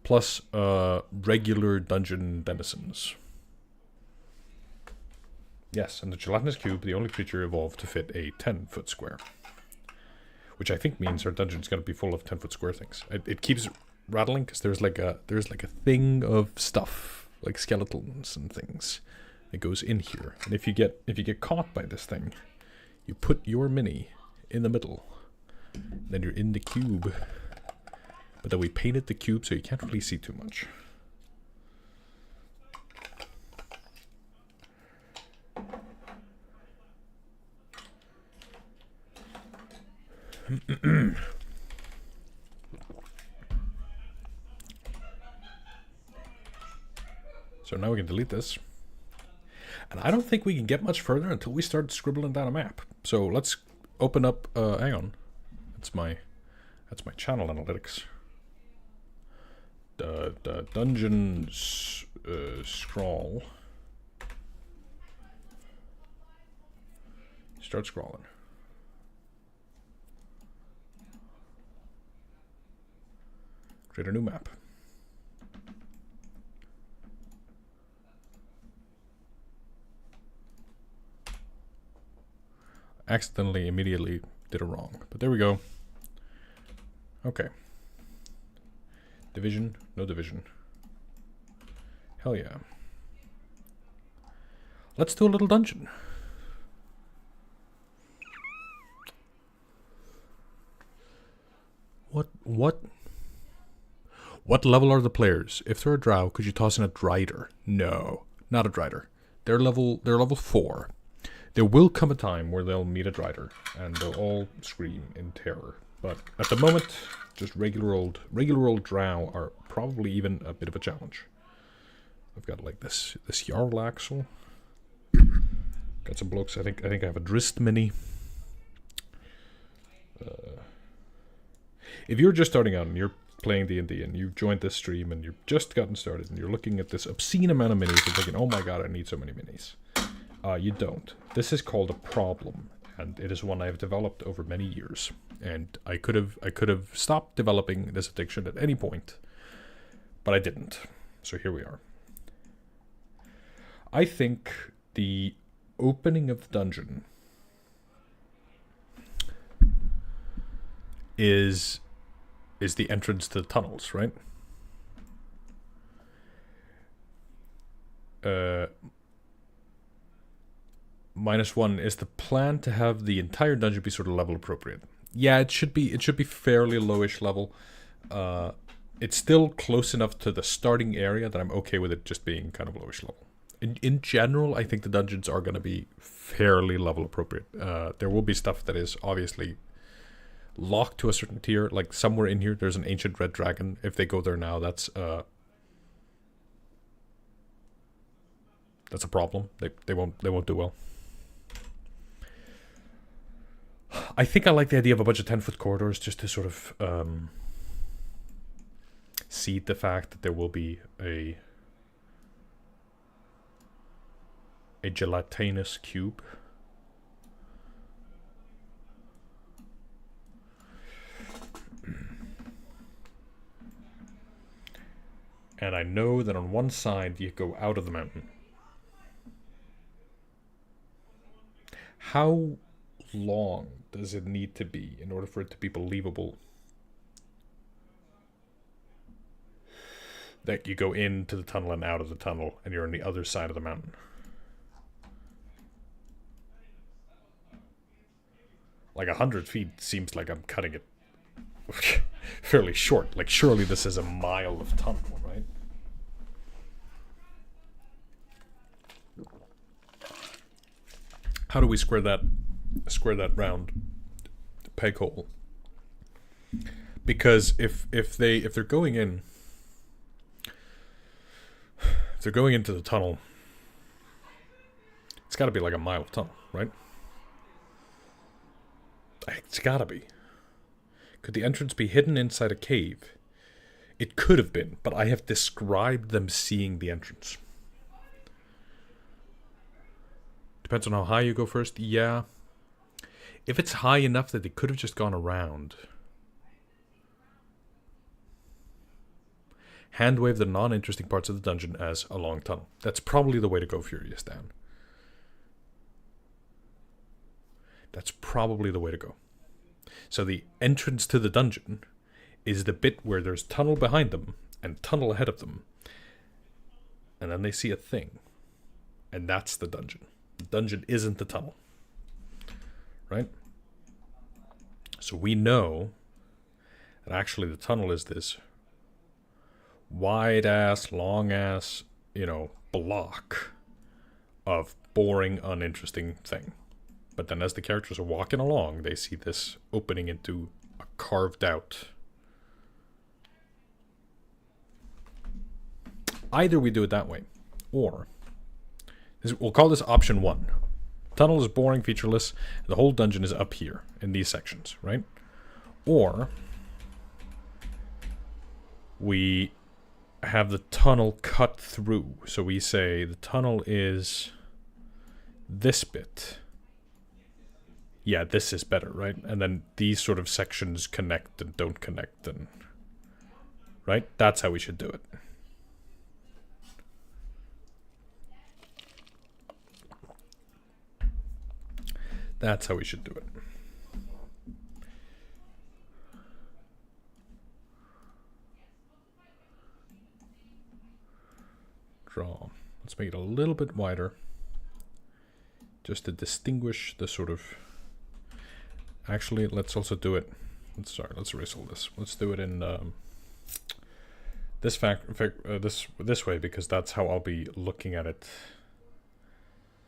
plus regular dungeon denizens. Yes, and the Gelatinous Cube, the only creature evolved to fit a 10-foot square. Which I think means our dungeon's going to be full of 10-foot square things. It keeps rattling because there's like a thing of stuff, like skeletons and things, that goes in here. And if you get caught by this thing, you put your mini in the middle. Then you're in the cube. But then we painted the cube so you can't really see too much. So now we can delete this. And I don't think we can get much further until we start scribbling down a map. So let's open up, hang on. That's my channel analytics. The dungeon scroll. Start scrolling. Create a new map. Accidentally, immediately did it wrong. But there we go. Okay. Division, no division. Hell yeah. Let's do a little dungeon. What level are the players? If they're a drow, could you toss in a drider? No, not a drider. They're level 4. There will come a time where they'll meet a drider and they'll all scream in terror. But at the moment, just regular old drow are probably even a bit of a challenge. I've got like this Jarl Axel. Got some blokes. I think I have a Drist mini. If you're just starting out and you're playing D&D and you've joined this stream and you've just gotten started and you're looking at this obscene amount of minis and thinking, oh my god, I need so many minis. You don't. This is called a problem, and it is one I have developed over many years. And I could have stopped developing this addiction at any point, but I didn't. So here we are. I think the opening of the dungeon is the entrance to the tunnels, right? -1 is the plan to have the entire dungeon be sort of level appropriate. Yeah, it should be fairly lowish level. It's still close enough to the starting area that I'm okay with it just being kind of lowish level. In general, I think the dungeons are going to be fairly level appropriate. There will be stuff that is obviously locked to a certain tier. Like somewhere in here, there's an ancient red dragon. If they go there now, that's a problem. They won't do well. I think I like the idea of a bunch of 10-foot corridors just to sort of seed the fact that there will be a gelatinous cube. And I know that on one side you go out of the mountain. How long does it need to be in order for it to be believable that you go into the tunnel and out of the tunnel and you're on the other side of the mountain? Like 100 feet seems like I'm cutting it fairly short. Like surely this is a mile of tunnel, right? How do we square that round peg hole? Because if they're going in, if they're going into the tunnel, it's got to be like a mile of tunnel, right? It's got to be. Could the entrance be hidden inside a cave? It could have been, but I have described them seeing the entrance. Depends on how high you go first. Yeah. If it's high enough that they could have just gone around. Hand wave the non-interesting parts of the dungeon as a long tunnel. That's probably the way to go, Furious Dan. That's probably the way to go. So the entrance to the dungeon is the bit where there's tunnel behind them and tunnel ahead of them. And then they see a thing. And that's the dungeon. The dungeon isn't the tunnel. Right? So we know that actually the tunnel is this wide-ass, long-ass, block of boring, uninteresting thing. But then as the characters are walking along, they see this opening into a carved out. Either we do it that way, or we'll call this option 1. Tunnel is boring, featureless. The whole dungeon is up here in these sections, right? Or we have the tunnel cut through. So we say the tunnel is this bit. Yeah, this is better, right? And then these sort of sections connect and don't connect, and right? That's how we should do it. That's how we should do it. Draw. Let's make it a little bit wider, just to distinguish the sort of. Actually, let's also do it. Let's erase all this. Let's do it in this this way, because that's how I'll be looking at it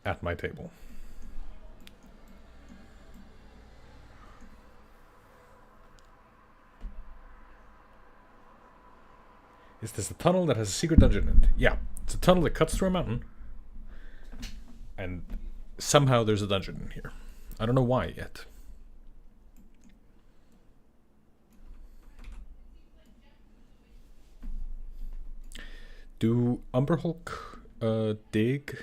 at my table. Is this a tunnel that has a secret dungeon in it? Yeah, it's a tunnel that cuts through a mountain, and somehow there's a dungeon in here. I don't know why yet. Do Umber Hulk dig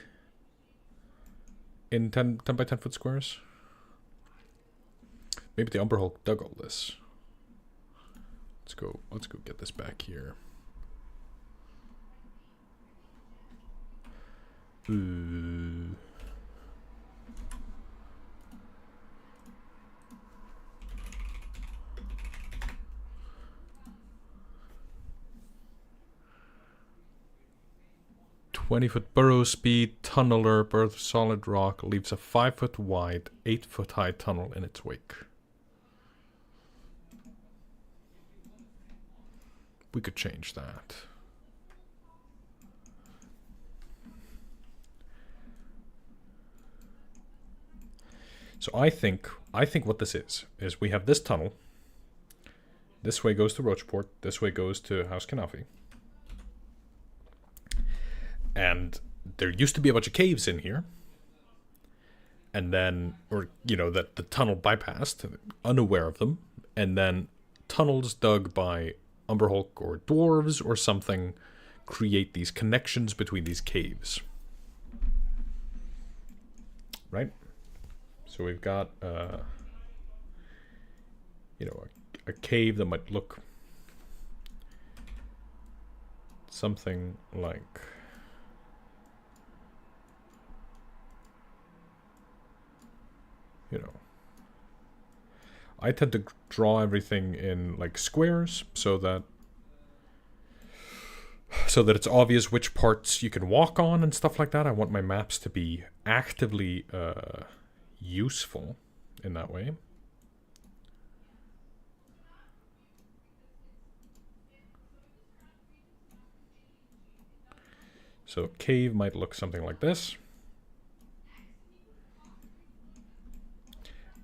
in 10 by 10 foot squares? Maybe the Umber Hulk dug all this. Let's go get this back here. Ooh. "20-foot burrow speed, tunneler, birth solid rock, leaves a 5-foot wide, 8-foot high tunnel in its wake." We could change that. So I think what this is we have this tunnel. This way goes to Roachport. This way goes to House Kanafi. And there used to be a bunch of caves in here. And then, or, you know, that the tunnel bypassed, unaware of them. And then tunnels dug by Umber Hulk or dwarves or something create these connections between these caves. Right? So we've got, you know, a cave that might look something like, you know, I tend to draw everything in like squares so that it's obvious which parts you can walk on and stuff like that. I want my maps to be actively useful in that way. So cave might look something like this.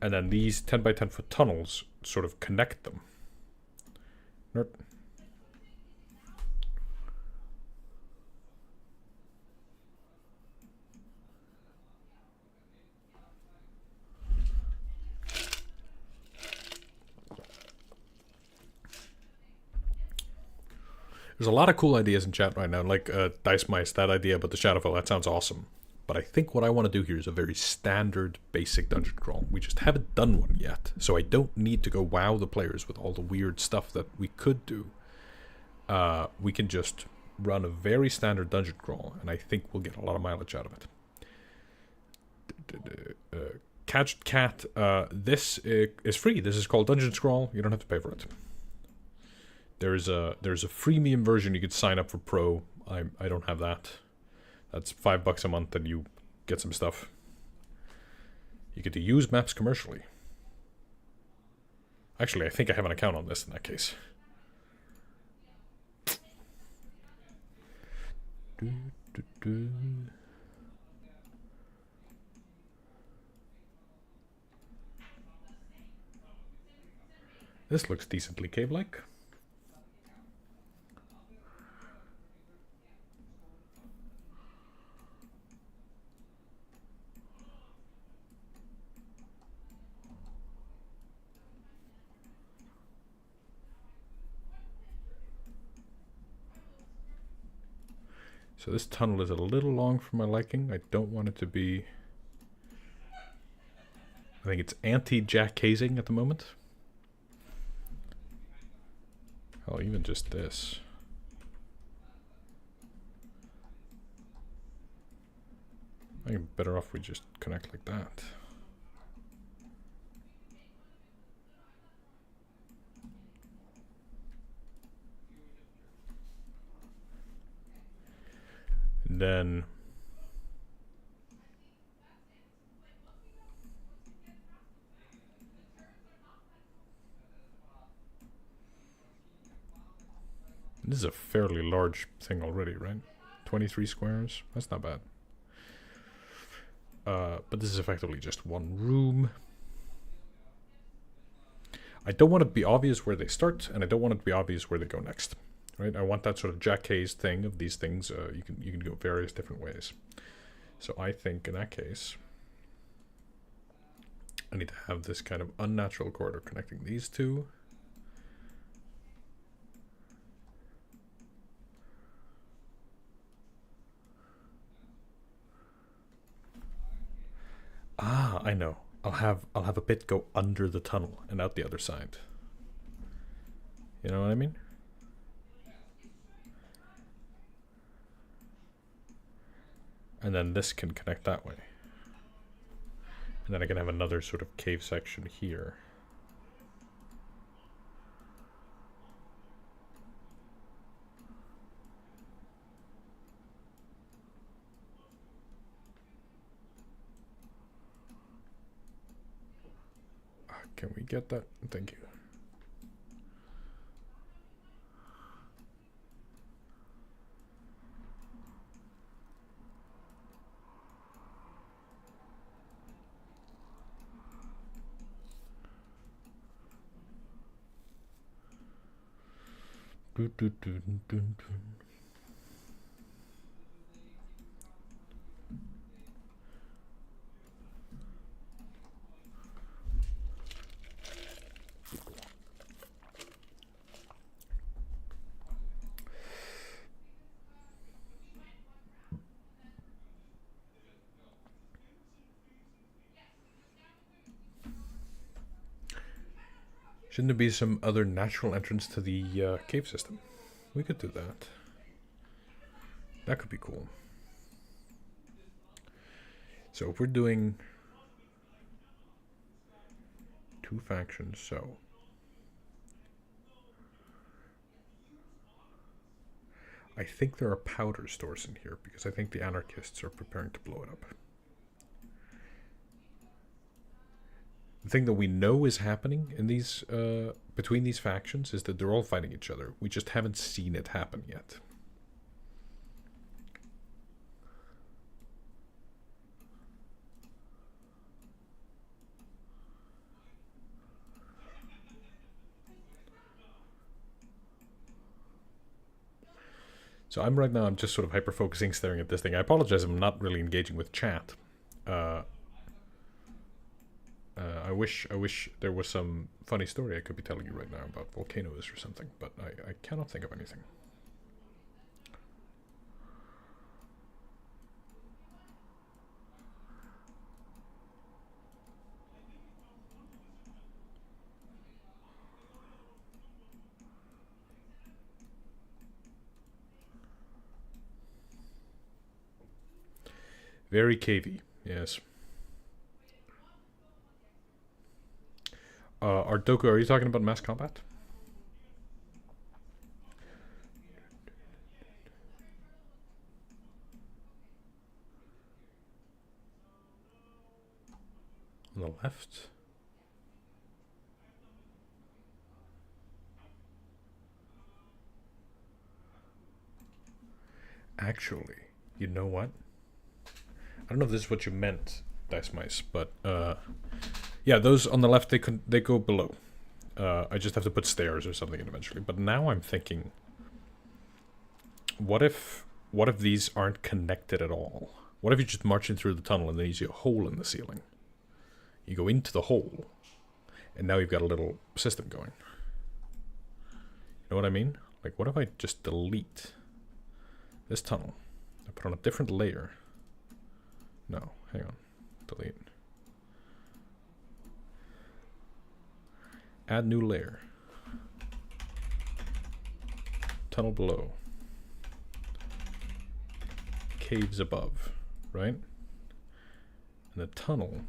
And then these 10 by 10 foot tunnels sort of connect them. There's a lot of cool ideas in chat right now, like Dice Mice, that idea about the Shadowfell, that sounds awesome. But I think what I want to do here is a very standard, basic dungeon crawl. We just haven't done one yet, so I don't need to go wow the players with all the weird stuff that we could do. We can just run a very standard dungeon crawl, and I think we'll get a lot of mileage out of it. Catch Cat, this is free. This is called Dungeon Scrawl. You don't have to pay for it. There's a freemium version you could sign up for Pro. I don't have that. That's $5 a month and you get some stuff. You get to use maps commercially. Actually, I think I have an account on this in that case. This looks decently cave-like. So this tunnel is a little long for my liking. I don't want it to be... I think it's anti-jack hazing at the moment. Oh, even just this. I think better off we just connect like that. And then this is a fairly large thing already, right? 23 squares. That's not bad. But this is effectively just one room. I don't want it to be obvious where they start, and I don't want it to be obvious where they go next. Right? I want that sort of Jack Hayes thing of these things. You can go various different ways. So I think in that case, I need to have this kind of unnatural corridor connecting these two. I know. I'll have a bit go under the tunnel and out the other side. You know what I mean? And then this can connect that way. And then I can have another sort of cave section here. Can we get that? Thank you. Shouldn't there be some other natural entrance to the cave system? We could do that. That could be cool. So if we're doing 2 factions, so I think there are powder stores in here because I think the anarchists are preparing to blow it up. The thing that we know is happening in these between these factions is that they're all fighting each other. We just haven't seen it happen yet. So I'm just sort of hyper-focusing, staring at this thing. I apologize, I'm not really engaging with chat. I wish there was some funny story I could be telling you right now about volcanoes or something, but I cannot think of anything. Very cavey, yes. Ardoku, are you talking about mass combat? On the left? Actually, you know what? I don't know if this is what you meant, Dice Mice, but yeah, those on the left, they go below. I just have to put stairs or something in eventually. But now I'm thinking, what if these aren't connected at all? What if you just march in through the tunnel and then you see a hole in the ceiling? You go into the hole, and now you've got a little system going. You know what I mean? Like, what if I just delete this tunnel? I put on a different layer. No, hang on. Delete. Add new layer. Tunnel below. Caves above, right? And the tunnel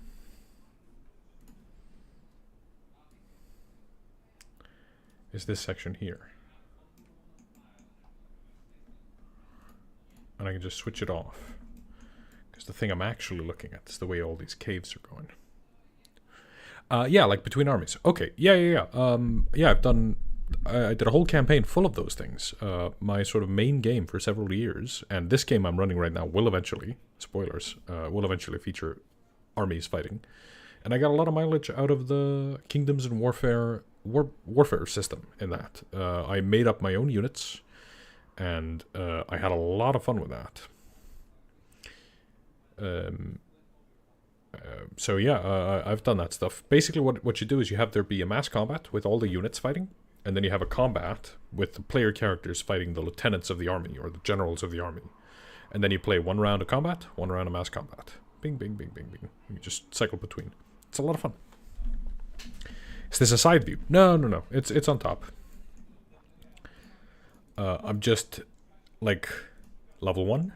is this section here. And I can just switch it off. Because the thing I'm actually looking at is the way all these caves are going. Yeah, like between armies. Okay, yeah. Yeah, I did a whole campaign full of those things. My sort of main game for several years, and this game I'm running right now will eventually, spoilers, will eventually feature armies fighting. And I got a lot of mileage out of the Kingdoms and Warfare system in that. I made up my own units, and I had a lot of fun with that. So yeah, I've done that stuff. Basically what you do is you have there be a mass combat with all the units fighting, and then you have a combat with the player characters fighting the lieutenants of the army or the generals of the army. And then you play one round of combat, one round of mass combat. bing, bing, bing, bing, bing. You just cycle between. It's a lot of fun. Is this a side view? No. It's on top. I'm just like level 1,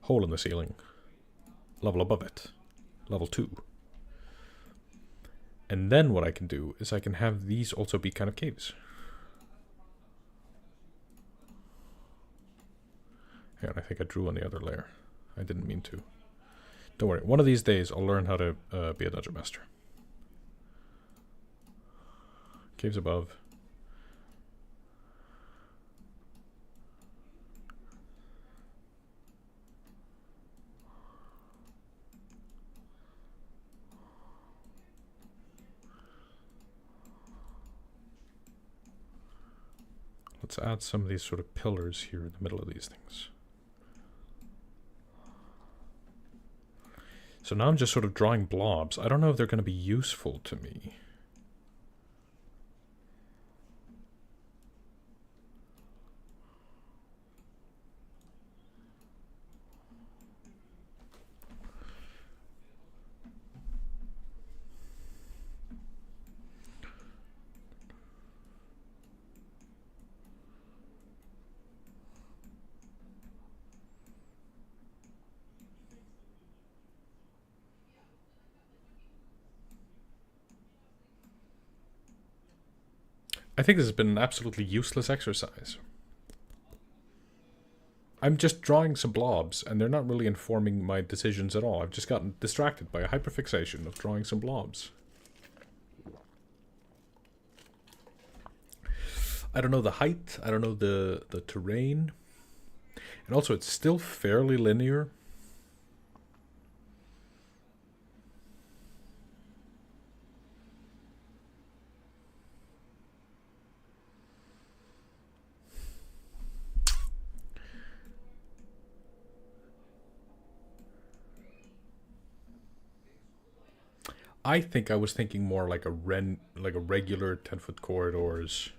hole in the ceiling, level above it, level 2. And then what I can do is I can have these also be kind of caves. Hang on, I think I drew on the other layer. I didn't mean to. Don't worry, one of these days I'll learn how to be a dungeon master. Caves above. Let's add some of these sort of pillars here in the middle of these things. So now I'm just sort of drawing blobs. I don't know if they're going to be useful to me. I think this has been an absolutely useless exercise. I'm just drawing some blobs, and they're not really informing my decisions at all. I've just gotten distracted by a hyperfixation of drawing some blobs. I don't know the height, I don't know the terrain. And also, it's still fairly linear. I think I was thinking more like a regular 10-foot corridors.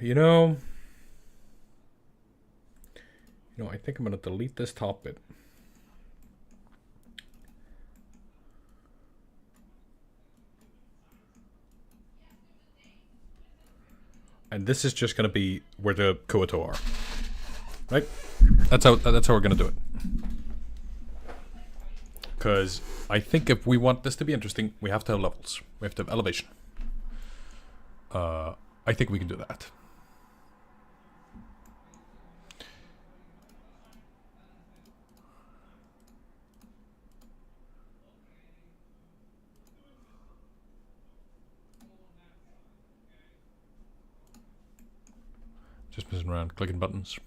You know, I think I'm going to delete this top bit. And this is just going to be where the Koato are. Right? That's how we're going to do it. Because I think if we want this to be interesting, we have to have levels. We have to have elevation. I think we can do that. Just messing around, clicking buttons.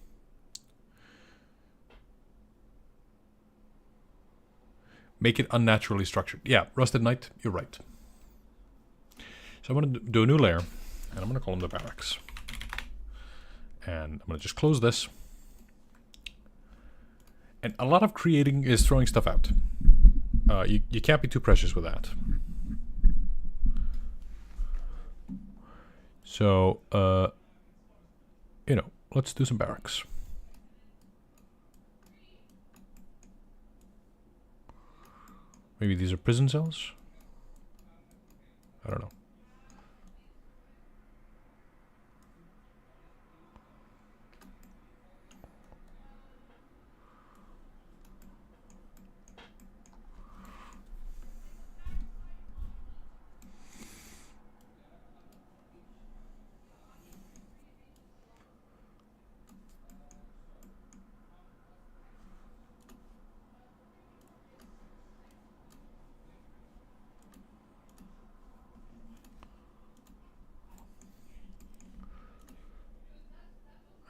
Make it unnaturally structured. Yeah, Rusted Knight, you're right. So I'm going to do a new layer, and I'm going to call them the barracks. And I'm going to just close this. And a lot of creating is throwing stuff out. You can't be too precious with that. So, let's do some barracks. Maybe these are prison cells? I don't know.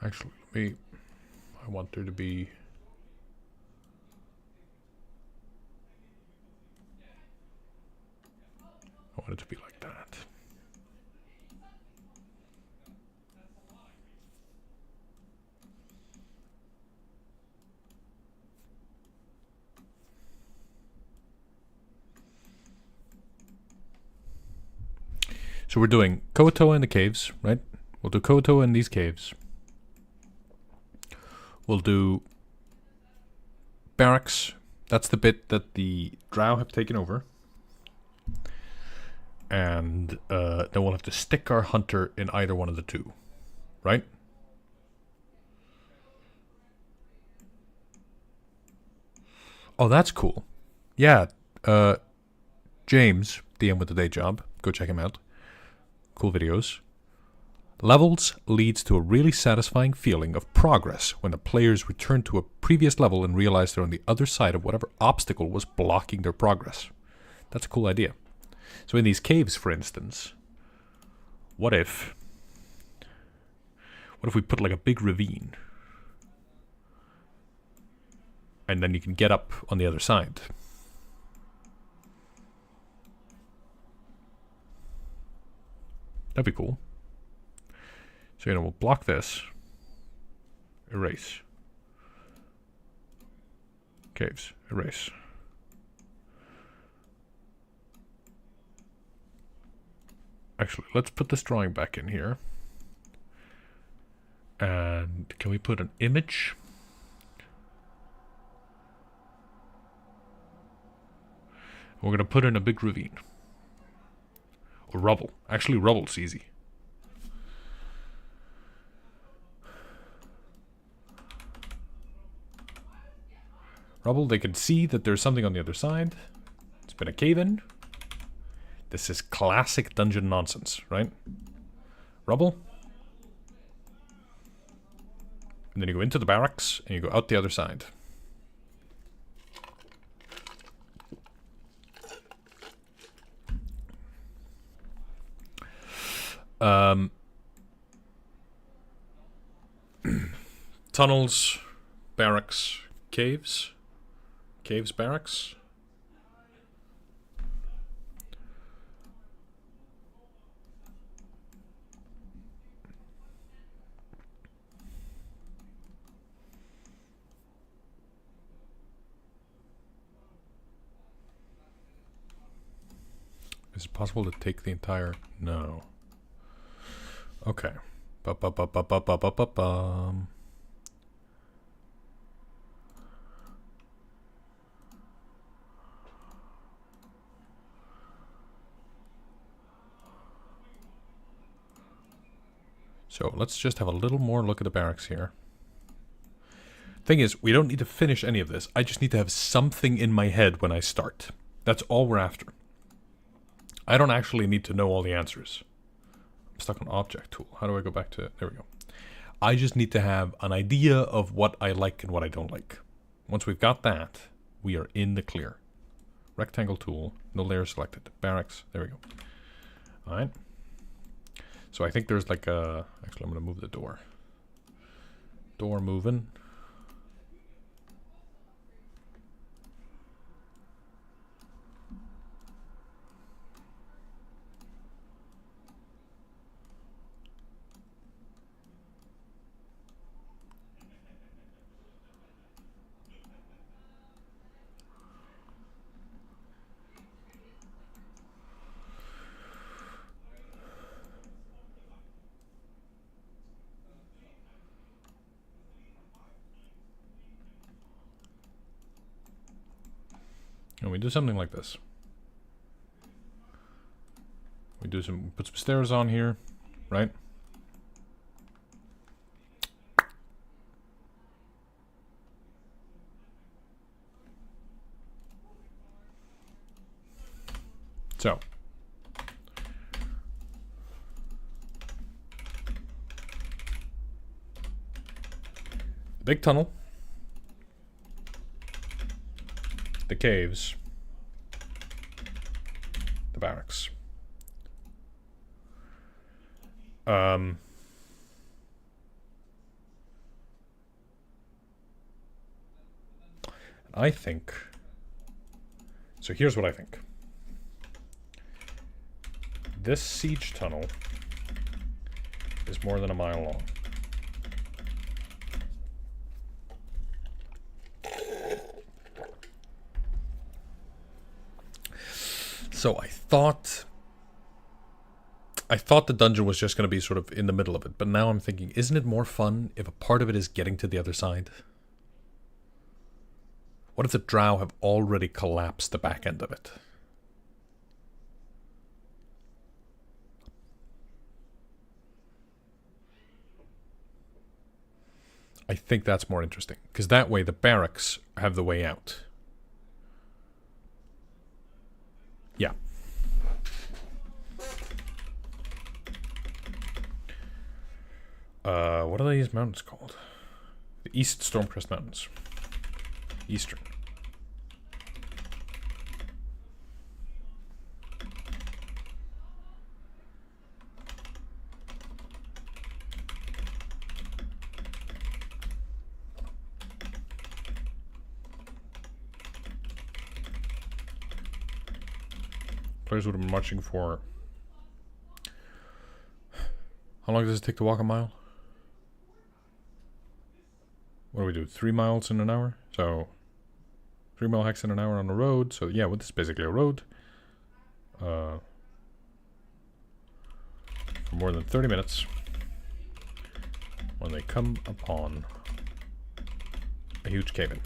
Actually, I want there to be... I want it to be like that. So we're doing Koato in the caves, right? We'll do Koato in these caves. We'll do barracks. That's the bit that the drow have taken over. And then we'll have to stick our hunter in either one of the two. Right? Oh, that's cool. Yeah. James, DM with the day job. Go check him out. Cool videos. Levels leads to a really satisfying feeling of progress when the players return to a previous level and realize they're on the other side of whatever obstacle was blocking their progress. That's a cool idea. So in these caves, for instance, what if we put like a big ravine? And then you can get up on the other side. That'd be cool. So, we'll block this. Erase. Caves. Erase. Actually, let's put this drawing back in here. And can we put an image? We're going to put in a big ravine. Or rubble. Actually, rubble's easy. Rubble, they can see that there's something on the other side. It's been a cave-in. This is classic dungeon nonsense, right? Rubble. And then you go into the barracks, and you go out the other side. Tunnels, barracks, caves. Caves, barracks. Is it possible to take the entire... No. Okay. Ba-ba-ba-ba-ba-ba-ba-bum. So let's just have a little more look at the barracks here. Thing is, we don't need to finish any of this. I just need to have something in my head when I start. That's all we're after. I don't actually need to know all the answers. I'm stuck on object tool. How do I go back to it? There we go. I just need to have an idea of what I like and what I don't like. Once we've got that, we are in the clear. Rectangle tool, no layer selected. Barracks, there we go. All right. So I think there's like a... Actually, I'm going to move the door. Door moving. And we do something like this. We do some, put some stairs on here, right? So. The big tunnel. The caves, the barracks. I think, so here's what I think. This siege tunnel is more than a mile long. So I thought the dungeon was just going to be sort of in the middle of it, but now I'm thinking, isn't it more fun if a part of it is getting to the other side? What if the drow have already collapsed the back end of it? I think that's more interesting, because that way the barracks have the way out. Yeah. What are these mountains called? The East Stormcrest Mountains. Eastern. Players would have been marching for... How long does it take to walk a mile? What do we do? 3 miles in an hour? So 3 mile hex in an hour on the road. So yeah, well, this is basically a road. For more than 30 minutes. When they come upon a huge cave-in.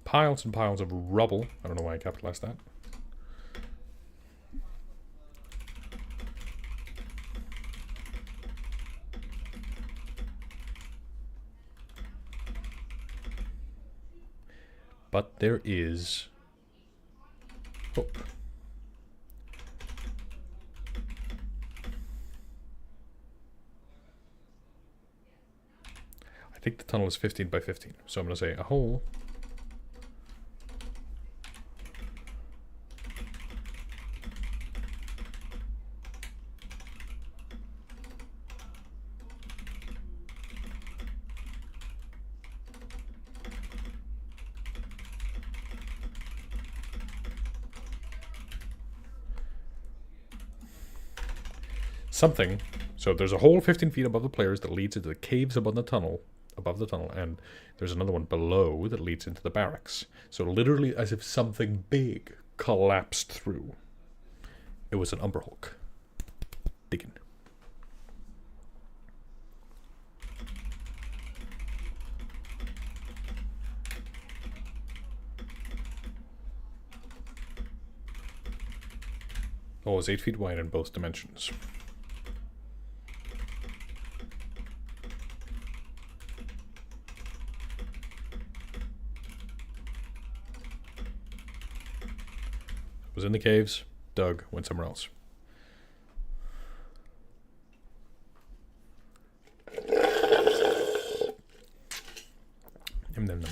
Piles and piles of rubble. I don't know why I capitalized that. But there is hope. I think the tunnel is 15 by 15. So I'm going to say a hole. Something. So there's a hole 15 feet above the players that leads into the caves above the tunnel, and there's another one below that leads into the barracks. So literally as if something big collapsed through. It was an Umber Hulk. Digging. Oh, it's 8 feet wide in both dimensions. Was in the caves, dug, went somewhere else. Nom, nom, nom.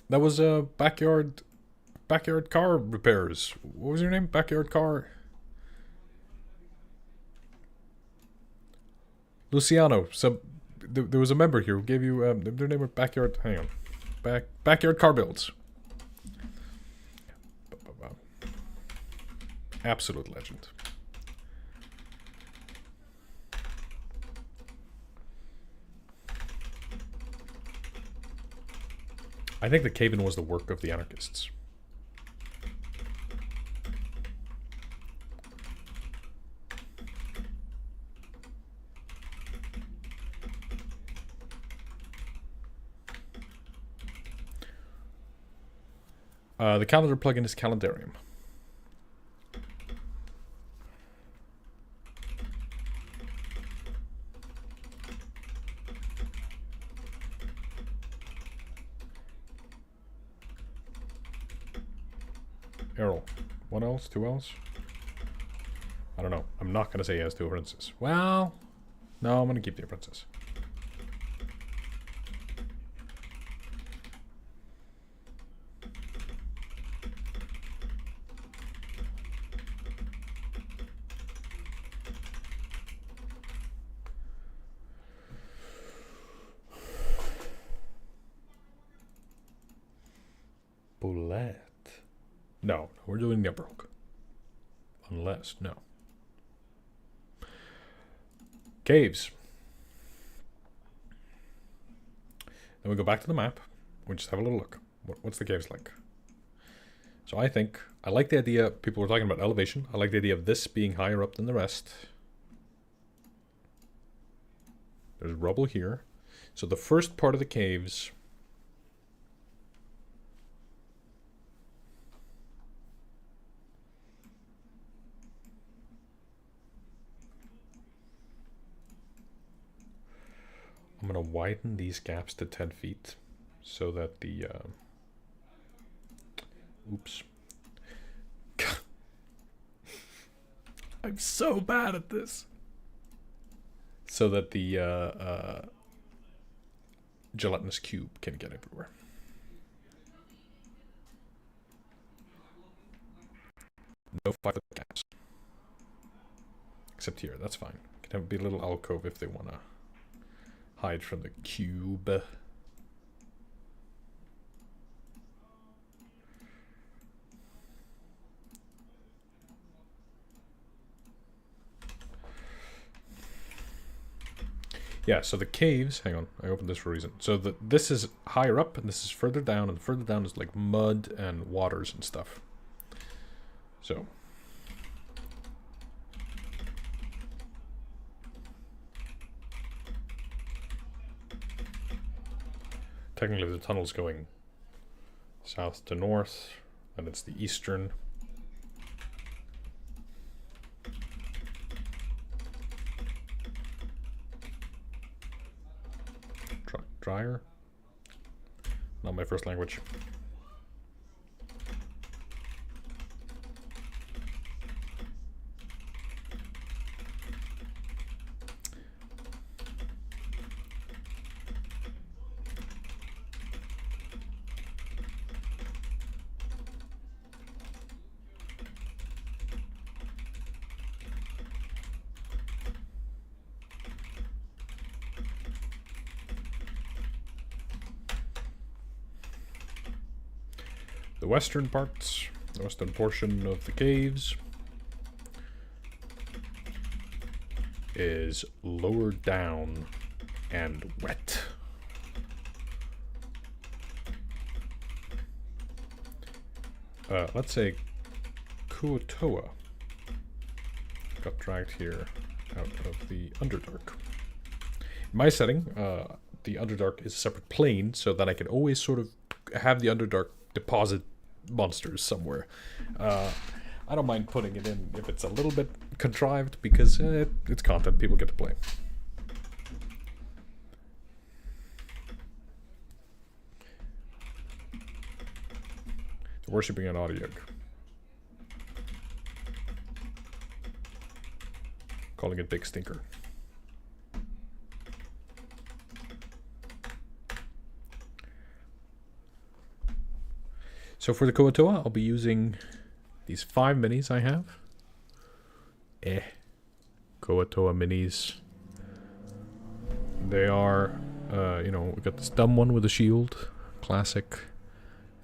That was backyard car repairs. What was your name? Backyard car. Luciano. There was a member here who gave you their name was backyard. Hang on, backyard car builds. Absolute legend. I think the cave-in was the work of the anarchists. The calendar plugin is Calendarium. Errol. 1 else? 2 else? I don't know. I'm not going to say he has 2 apprentices. Well, no, I'm going to keep the apprentices. Bullet. No, we're doing the Umber Hulk. Unless, no. Caves. Then we go back to the map. We just have a little look. What's the caves like? So I like the idea, people were talking about elevation. I like the idea of this being higher up than the rest. There's rubble here. So the first part of the caves... I'm going to widen these gaps to 10 feet so that the... Oops. I'm so bad at this. So that the gelatinous cube can get everywhere. No 5 foot gaps. Except here, that's fine. Can be a little alcove if they want to hide from the cube. Yeah, so the caves, hang on, I opened this for a reason. So this is higher up and this is further down, and further down is like mud and waters and stuff. So technically the tunnel's going south to north, and it's the eastern. Dryer? Not my first language. The western parts, the western portion of the caves is lower down and wet. Let's say Kuatoa got dragged here out of the Underdark. In my setting, the Underdark is a separate plane so that I can always sort of have the Underdark deposit monsters somewhere. I don't mind putting it in if it's a little bit contrived because it's content people get to play. Worshipping an Audiog. Calling it Big Stinker. So for the Kuatoa, I'll be using these 5 minis I have. Kuatoa minis. They are, you know, we got this dumb one with a shield. Classic.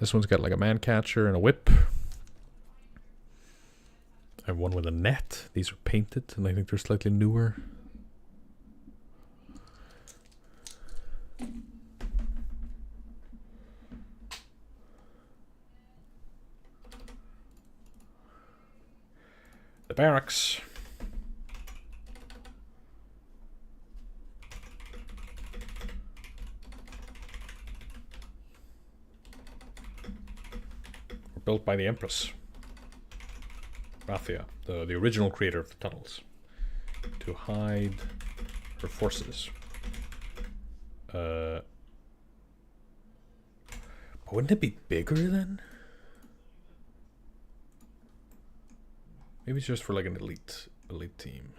This one's got like a man catcher and a whip. I have one with a net. These are painted and I think they're slightly newer. The barracks. Were built by the Empress Rathia, the original creator of the tunnels, to hide her forces. But wouldn't it be bigger then? Maybe it's just for like an elite team.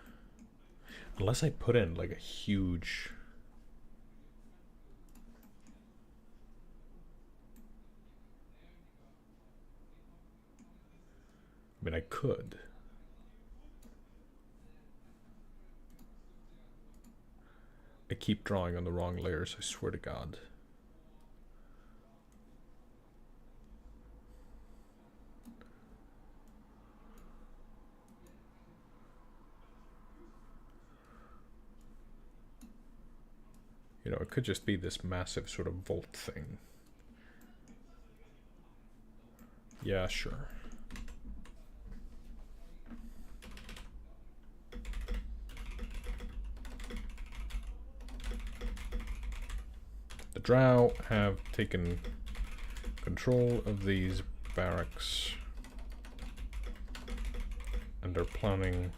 Unless I put in like a huge... I mean, I could. I keep drawing on the wrong layers, I swear to God. know, it could just be this massive sort of vault thing. Yeah, sure. The drow have taken control of these barracks and are planning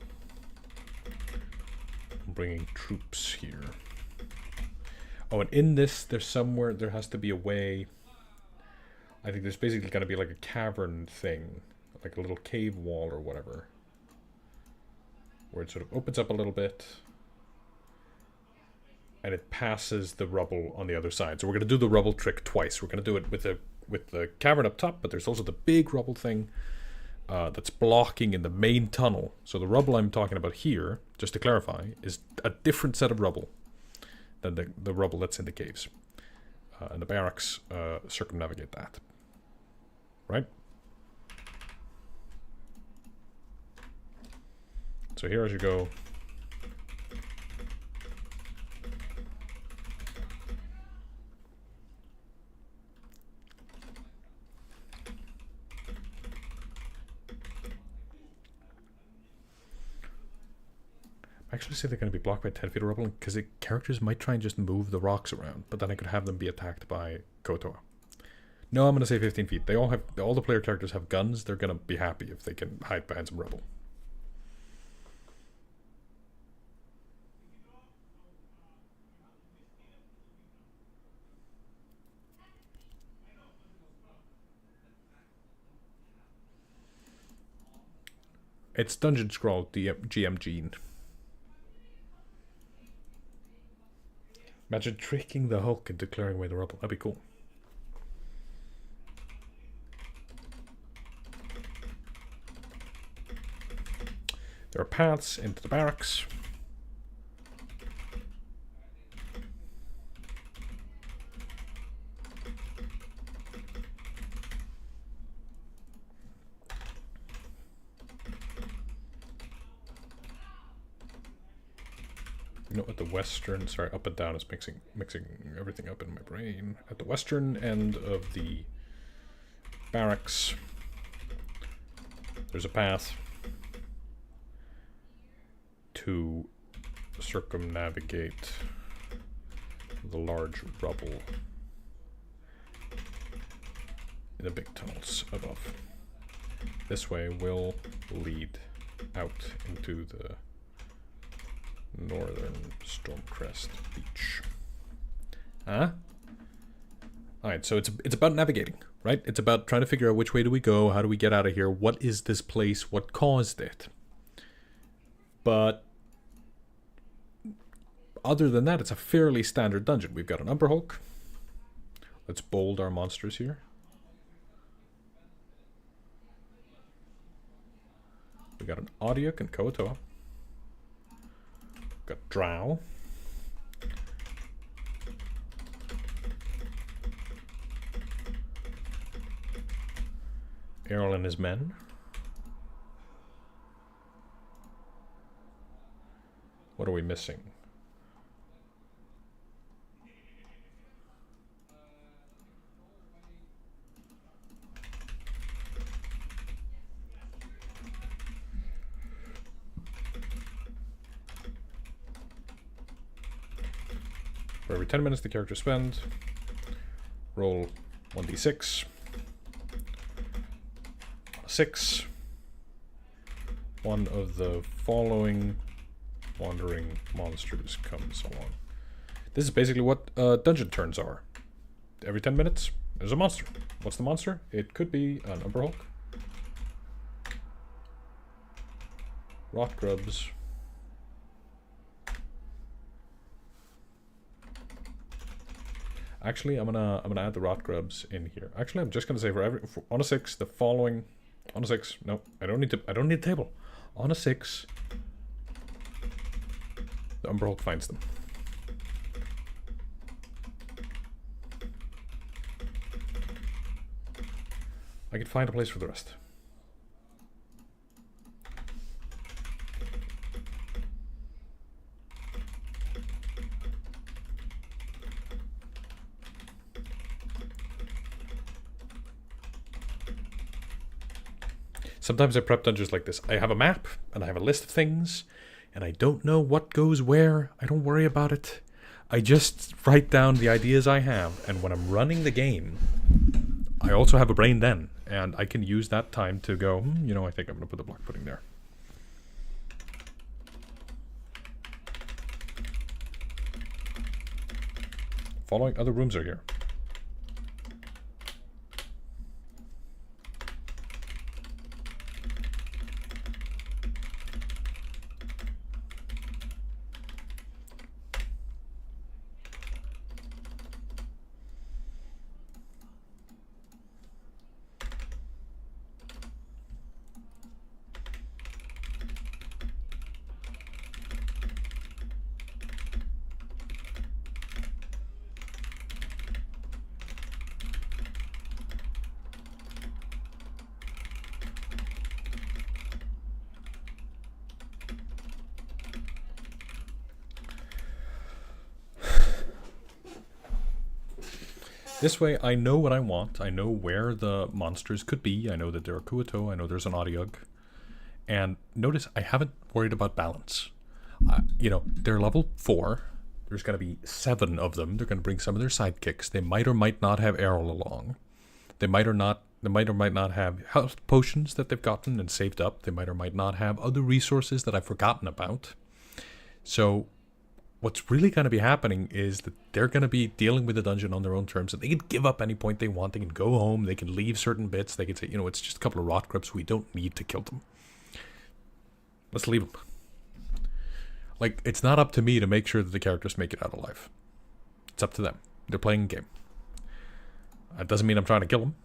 on bringing troops here. Oh, and in this, there's somewhere, there has to be a way. I think there's basically going to be like a cavern thing, like a little cave wall or whatever, where it sort of opens up a little bit and it passes the rubble on the other side. So we're going to do the rubble trick twice. We're going to do it with the cavern up top, but there's also the big rubble thing that's blocking in the main tunnel. So the rubble I'm talking about here, just to clarify, is a different set of rubble than the rubble that's in the caves. And the barracks circumnavigate that. Right? So here as you go. I actually say they're going to be blocked by 10 feet of rubble because the characters might try and just move the rocks around, but then I could have them be attacked by Kotoa. No, I'm going to say 15 feet. They all the player characters have guns. They're going to be happy if they can hide behind some rubble. It's Dungeon Scrawl GM Gene. Imagine tricking the Hulk into clearing away the rubble. That'd be cool. There are paths into the barracks. You know, at the western, sorry, up and down is mixing everything up in my brain. At the western end of the barracks, there's a path to circumnavigate the large rubble in the big tunnels above. This way will lead out into the northern Stormcrest Beach. Huh? Alright, so it's about navigating, right? It's about trying to figure out which way do we go, how do we get out of here, what is this place, what caused it. But other than that, it's a fairly standard dungeon. We've got an Umber Hulk. Let's bold our monsters here. We got an Audiok and Koatoa. Got Drow. Errol and his men. What are we missing? For every 10 minutes the character spends, roll 1d6. 6. One of the following wandering monsters comes along. This is basically what dungeon turns are. Every 10 minutes, there's a monster. What's the monster? It could be an Umber Hulk, Rot Grubs, actually, I'm gonna add the Rot Grubs in here. Actually, I'm just gonna say on a 6, the following. On a 6, no, I don't need a table. On a 6, the Umber Hulk finds them. I can find a place for the rest. Sometimes I prep dungeons like this. I have a map, and I have a list of things, and I don't know what goes where. I don't worry about it. I just write down the ideas I have, and when I'm running the game, I also have a brain then, and I can use that time to go, you know, I think I'm going to put the block pudding there. Following other rooms are here. This way, I know what I want. I know where the monsters could be. I know that there are Kuato. I know there's an Audiog. And notice, I haven't worried about balance. You know, they're level 4. There's going to be 7 of them. They're going to bring some of their sidekicks. They might or might not have Errol along. They might or might not have health potions that they've gotten and saved up. They might or might not have other resources that I've forgotten about. So what's really going to be happening is that they're going to be dealing with the dungeon on their own terms, and they can give up any point they want. They can go home. They can leave certain bits. They can say, you know, it's just a couple of rot grips. We don't need to kill them. Let's leave them. Like, it's not up to me to make sure that the characters make it out alive. It's up to them. They're playing a game. That doesn't mean I'm trying to kill them.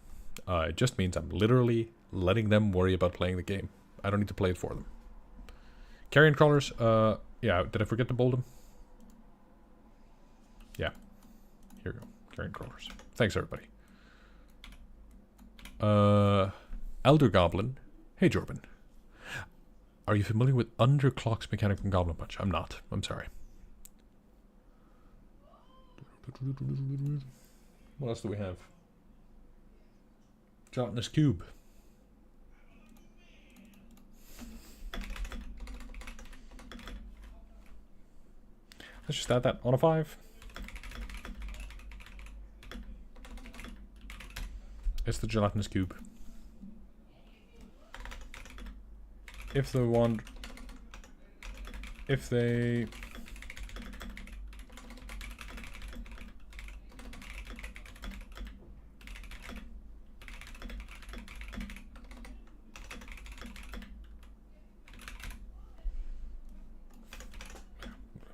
It just means I'm literally letting them worry about playing the game. I don't need to play it for them. Carrion crawlers, yeah, did I forget to bold them? Yeah. Here we go. Carrion crawlers. Thanks, everybody. Elder Goblin. Hey, Jorben. Are you familiar with Underclock's mechanic from Goblin Punch? I'm not. I'm sorry. What else do we have? Gelatinous Cube. Let's just add that on a 5. It's the gelatinous cube. If they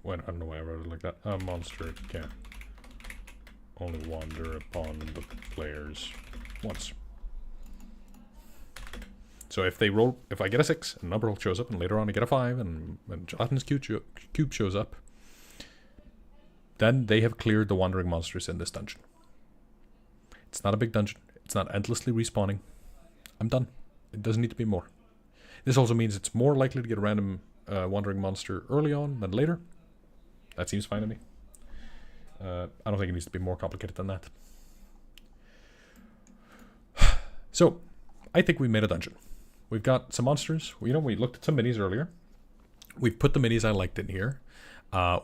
I don't know why I wrote it like that. A monster can only wander upon the players once. So if I get a 6, and number shows up, and later on I get a 5, and gelatinous cube shows up, then they have cleared the wandering monsters in this dungeon. It's not a big dungeon. It's not endlessly respawning. I'm done. It doesn't need to be more. This also means it's more likely to get a random wandering monster early on than later. That seems fine to me. I don't think it needs to be more complicated than that. So, I think we made a dungeon. We've got some monsters. You know, we looked at some minis earlier. We've put the minis I liked in here.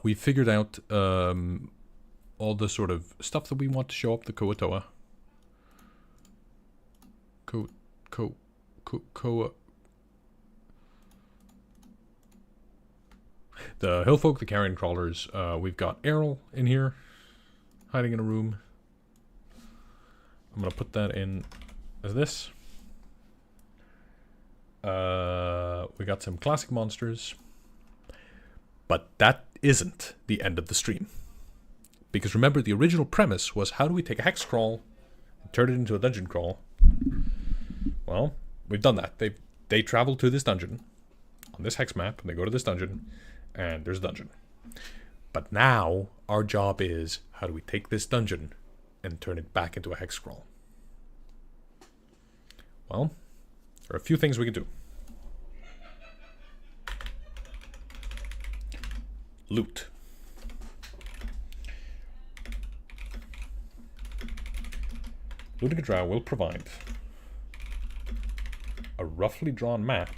We figured out all the sort of stuff that we want to show up the Koatoa. The Hillfolk, the Carrion Crawlers. We've got Errol in here, hiding in a room. I'm going to put that in as this. We got some classic monsters. But that isn't the end of the stream. Because remember, the original premise was, how do we take a HEXCRAWL and turn it into a dungeon crawl? Well, we've done that. They travel to this dungeon on this hex map, and they go to this dungeon, and there's a dungeon. But now, our job is, how do we take this dungeon and turn it back into a HEXCRAWL? Well, there are a few things we can do. Loot. Looting a drow will provide a roughly drawn map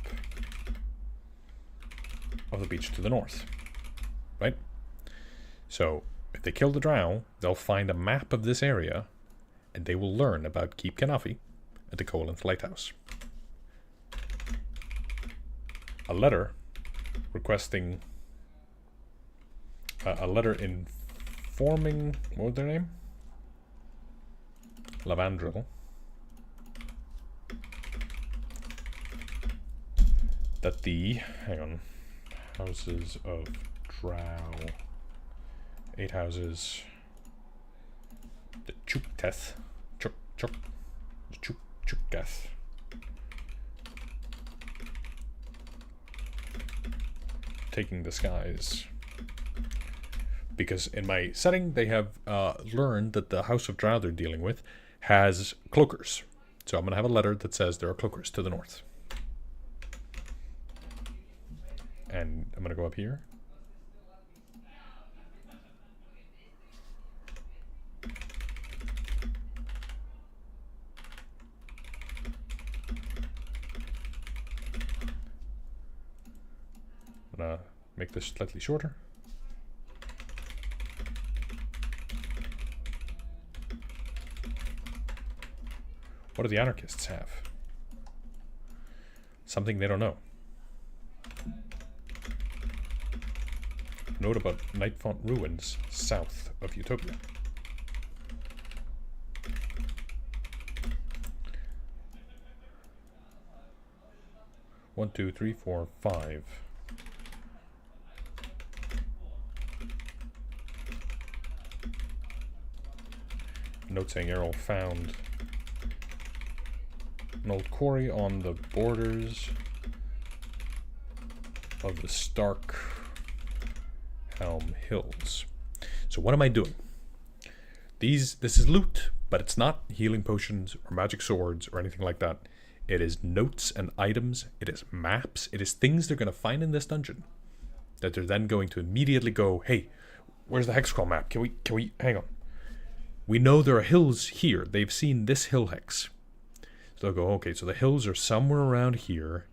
of the beach to the north, right? So if they kill the drow, they'll find a map of this area, and they will learn about Keep Kanafi and the Coalinth Lighthouse. A letter requesting a letter informing, what was their name? Lavandril. That the, hang on, houses of drow, 8 houses, the Chukteth, Chukteth. Taking the skies. Because in my setting, they have learned that the House of Drow they're dealing with has cloakers. So I'm going to have a letter that says there are cloakers to the north. And I'm going to go up here. I'm going to make this slightly shorter. What do the anarchists have? Something they don't know. Note about Nightfont ruins south of Utopia. One, two, three, four, 5. Note saying Errol found an old quarry on the borders of the Stark Helm Hills. So what am I doing? This is loot, but it's not healing potions or magic swords or anything like that. It is notes and items. It is maps. It is things they're going to find in this dungeon that they're then going to immediately go, hey, where's the HEXCRAWL map? Can we hang on? We know there are hills here. They've seen this hill hex. So they'll go, okay, so the hills are somewhere around here.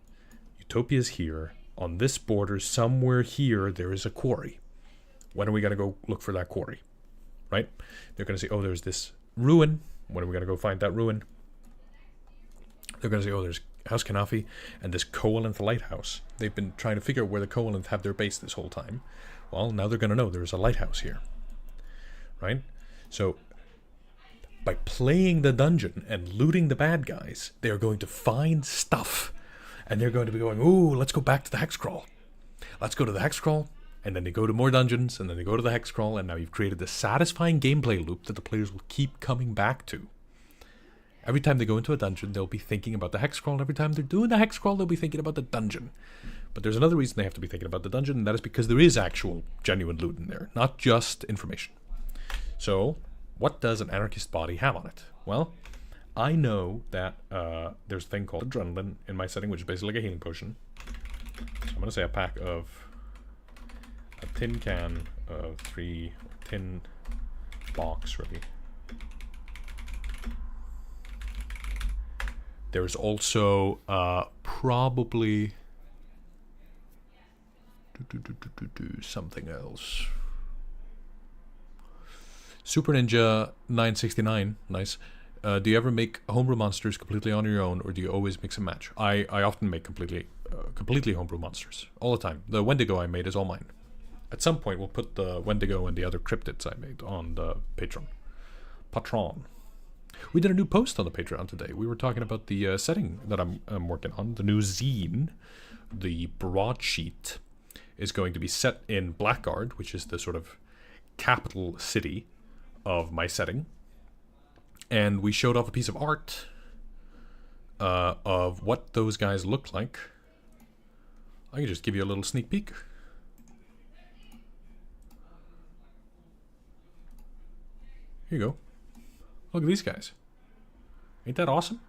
Utopia's here. On this border, somewhere here, there is a quarry. When are we going to go look for that quarry? Right? They're going to say, oh, there's this ruin. When are we going to go find that ruin? They're going to say, oh, there's House Kanafi and this Coalinth Lighthouse. They've been trying to figure out where the Coalinth have their base this whole time. Well, now they're going to know there's a lighthouse here. Right? So by playing the dungeon and looting the bad guys, they're going to find stuff. And they're going to be going, ooh, let's go back to the HEXCRAWL. Let's go to the HEXCRAWL. And then they go to more dungeons, and then they go to the HEXCRAWL, and now you've created this satisfying gameplay loop that the players will keep coming back to. Every time they go into a dungeon, they'll be thinking about the HEXCRAWL, and every time they're doing the HEXCRAWL, they'll be thinking about the dungeon. But there's another reason they have to be thinking about the dungeon, and that is because there is actual, genuine loot in there, not just information. So, what does an anarchist body have on it? Well, I know that there's a thing called adrenaline in my setting, which is basically like a healing potion. So I'm going to say a pack of a tin can of 3, tin box, really. There's also probably something else. Super Ninja 969, nice. Do you ever make homebrew monsters completely on your own, or do you always mix and match? I often make completely homebrew monsters all the time. The Wendigo I made is all mine. At some point, we'll put the Wendigo and the other cryptids I made on the Patreon. We did a new post on the Patreon today. We were talking about the setting that I'm working on. The new zine, the broadsheet, is going to be set in Blackguard, which is the sort of capital city of my setting. And we showed off a piece of art of what those guys look like. I can just give you a little sneak peek. Here you go. Look at these guys. Ain't that awesome?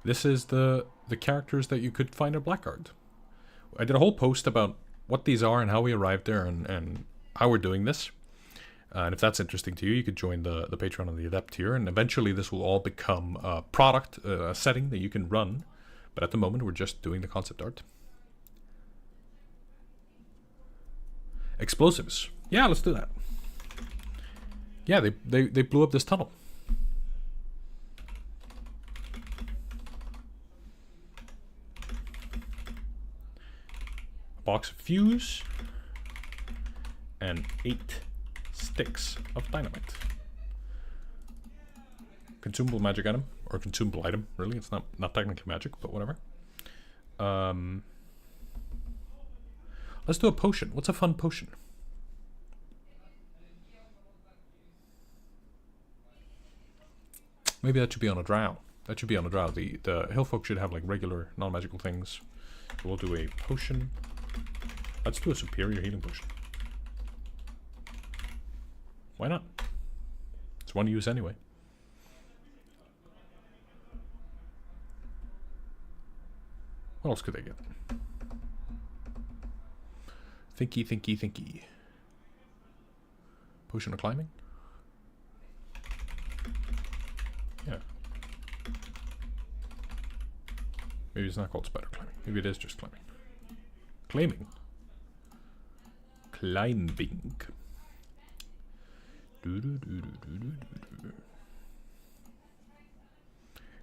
This is the characters that you could find at Blackguard. I did a whole post about what these are and how we arrived there and how we're doing this. And if that's interesting to you, you could join the Patreon and the Adept tier, and eventually this will all become a product, a setting that you can run. But at the moment, we're just doing the concept art. Explosives. Yeah, let's do that. Yeah, they blew up this tunnel. A box of fuse and 8 sticks of dynamite. Consumable magic item, or consumable item, really. It's not technically magic, but whatever. Let's do a potion. What's a fun potion? Maybe that should be on a drow. That should be on a drow. The hillfolk should have like regular non-magical things. So we'll do a potion. Let's do a superior healing potion. Why not? It's one use anyway. What else could they get? Thinky. Potion of climbing? Yeah. Maybe it's not called spider climbing. Maybe it is just climbing. Climbing.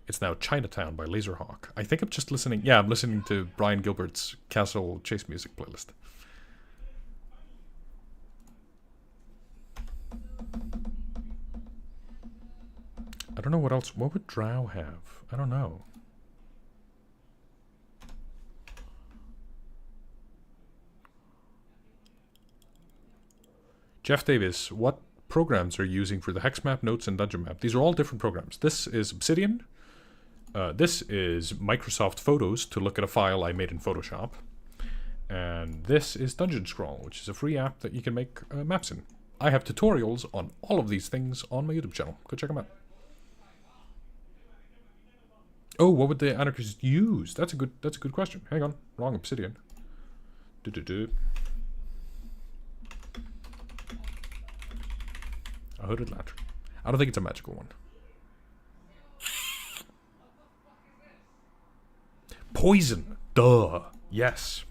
It's now Chinatown by Laserhawk. I think I'm just listening. Yeah, I'm listening to Brian Gilbert's Castle Chase Music playlist. I don't know what else. What would Drow have? I don't know. Jeff Davis, what programs are you using for the hex map, notes, and dungeon map? These are all different programs. This is Obsidian. This is Microsoft Photos to look at a file I made in Photoshop. And this is Dungeon Scrawl, which is a free app that you can make maps in. I have tutorials on all of these things on my YouTube channel. Go check them out. Oh, what would the anarchists use? That's a good question. Hang on, wrong Obsidian. A hooded lantern. I don't think it's a magical one. Poison. Duh. Yes.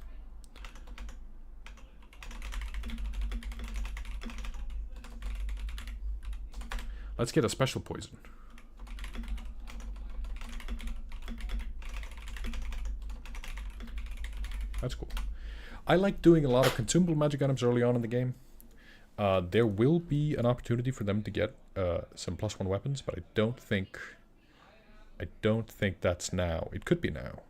Let's get a special poison. That's cool. I like doing a lot of consumable magic items early on in the game. There will be an opportunity for them to get some +1 weapons, but I don't think that's now. It could be now.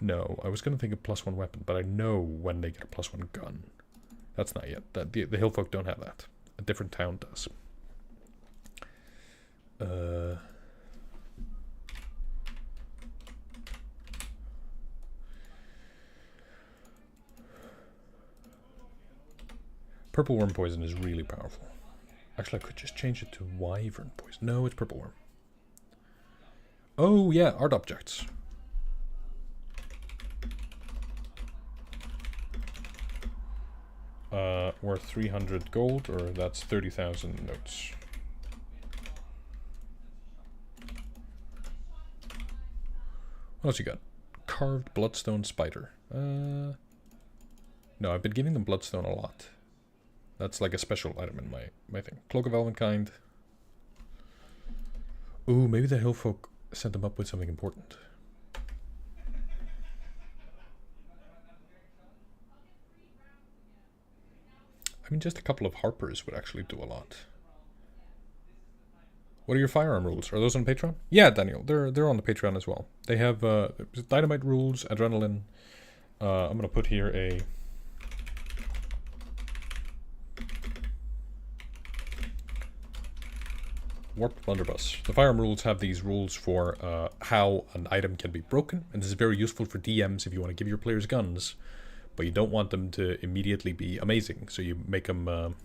No, I was gonna think of +1 weapon, but I know when they get a +1 gun. That's not yet. That the hillfolk don't have that. A different town does. Purple worm poison is really powerful. Actually, I could just change it to wyvern poison. No, it's purple worm. Oh yeah, art objects. Worth 300 gold, or that's 30,000 notes. What else you got? Carved bloodstone spider. No, I've been giving them bloodstone a lot. That's like a special item in my thing. Cloak of Elvenkind. Ooh, maybe the hillfolk sent them up with something important. I mean, just a couple of harpers would actually do a lot. What are your firearm rules? Are those on Patreon? Yeah, Daniel, they're on the Patreon as well. They have dynamite rules, adrenaline. I'm gonna put here a warped blunderbuss. The firearm rules have these rules for how an item can be broken, and this is very useful for DMs if you want to give your players guns, but you don't want them to immediately be amazing, so you make them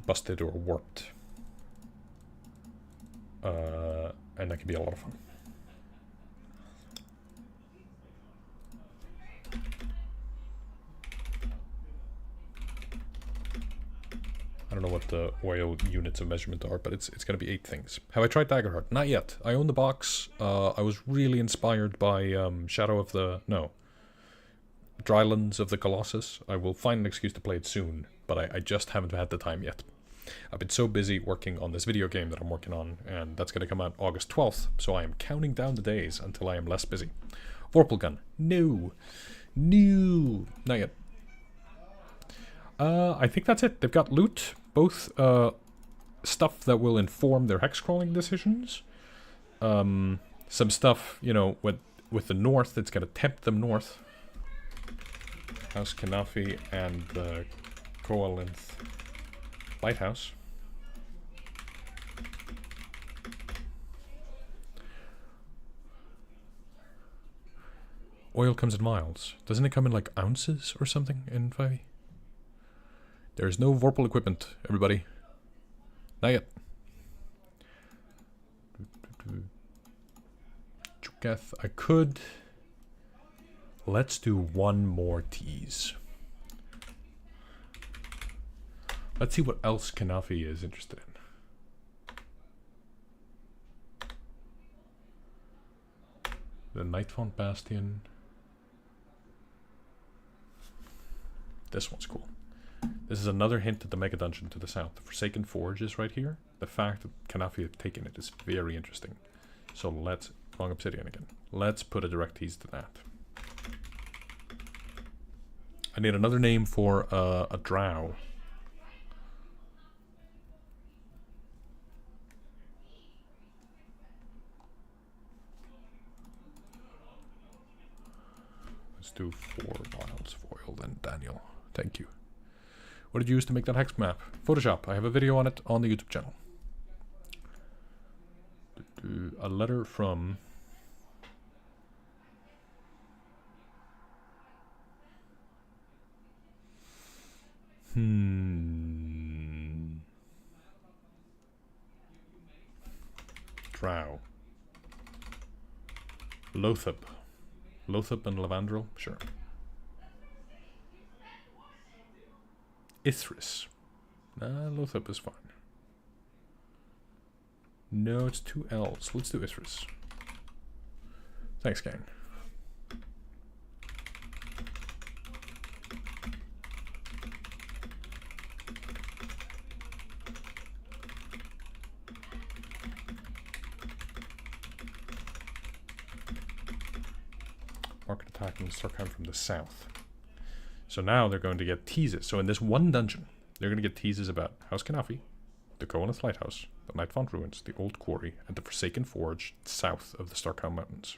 busted or warped. And that can be a lot of fun. I don't know what the oil units of measurement are, but it's going to be 8 things. Have I tried Daggerheart? Not yet. I own the box. I was really inspired by Shadow of the... No. Drylands of the Colossus. I will find an excuse to play it soon, but I just haven't had the time yet. I've been so busy working on this video game that I'm working on, and that's going to come out August 12th, so I am counting down the days until I am less busy. Vorpal Gun. No. No. Not yet. I think that's it. They've got loot, both stuff that will inform their hex crawling decisions. Some stuff, you know, with the north, that's going to tempt them north. House Kanafi and the Coalinth Lighthouse. Oil comes in miles. Doesn't it come in like ounces or something in 5e? There's no Vorpal equipment, everybody. Not yet. Chuketh, I could... Let's do one more tease. Let's see what else Kanafi is interested in. The Nightfont Bastion. This one's cool. This is another hint at the Mega Dungeon to the south. The Forsaken Forge is right here. The fact that Kanafi have taken it is very interesting. So let's... Wrong obsidian again. Let's put a direct tease to that. I need another name for a drow. Let's do 4 vials foil then, Daniel. Thank you. What did you use to make that hex map? Photoshop. I have a video on it on the YouTube channel. A letter from... Drow. Lothab. Lothab and Lavandrel? Sure. Ithris. Nah, Lothab is fine. No, it's 2 L's. Let's do Ithris. Thanks, gang. Market attack and start coming from the south. So now they're going to get teases. So in this one dungeon, they're going to get teases about House Kanafi, the Coalinth Lighthouse, the Nightfont Ruins, the Old Quarry, and the Forsaken Forge south of the Starkhound Mountains.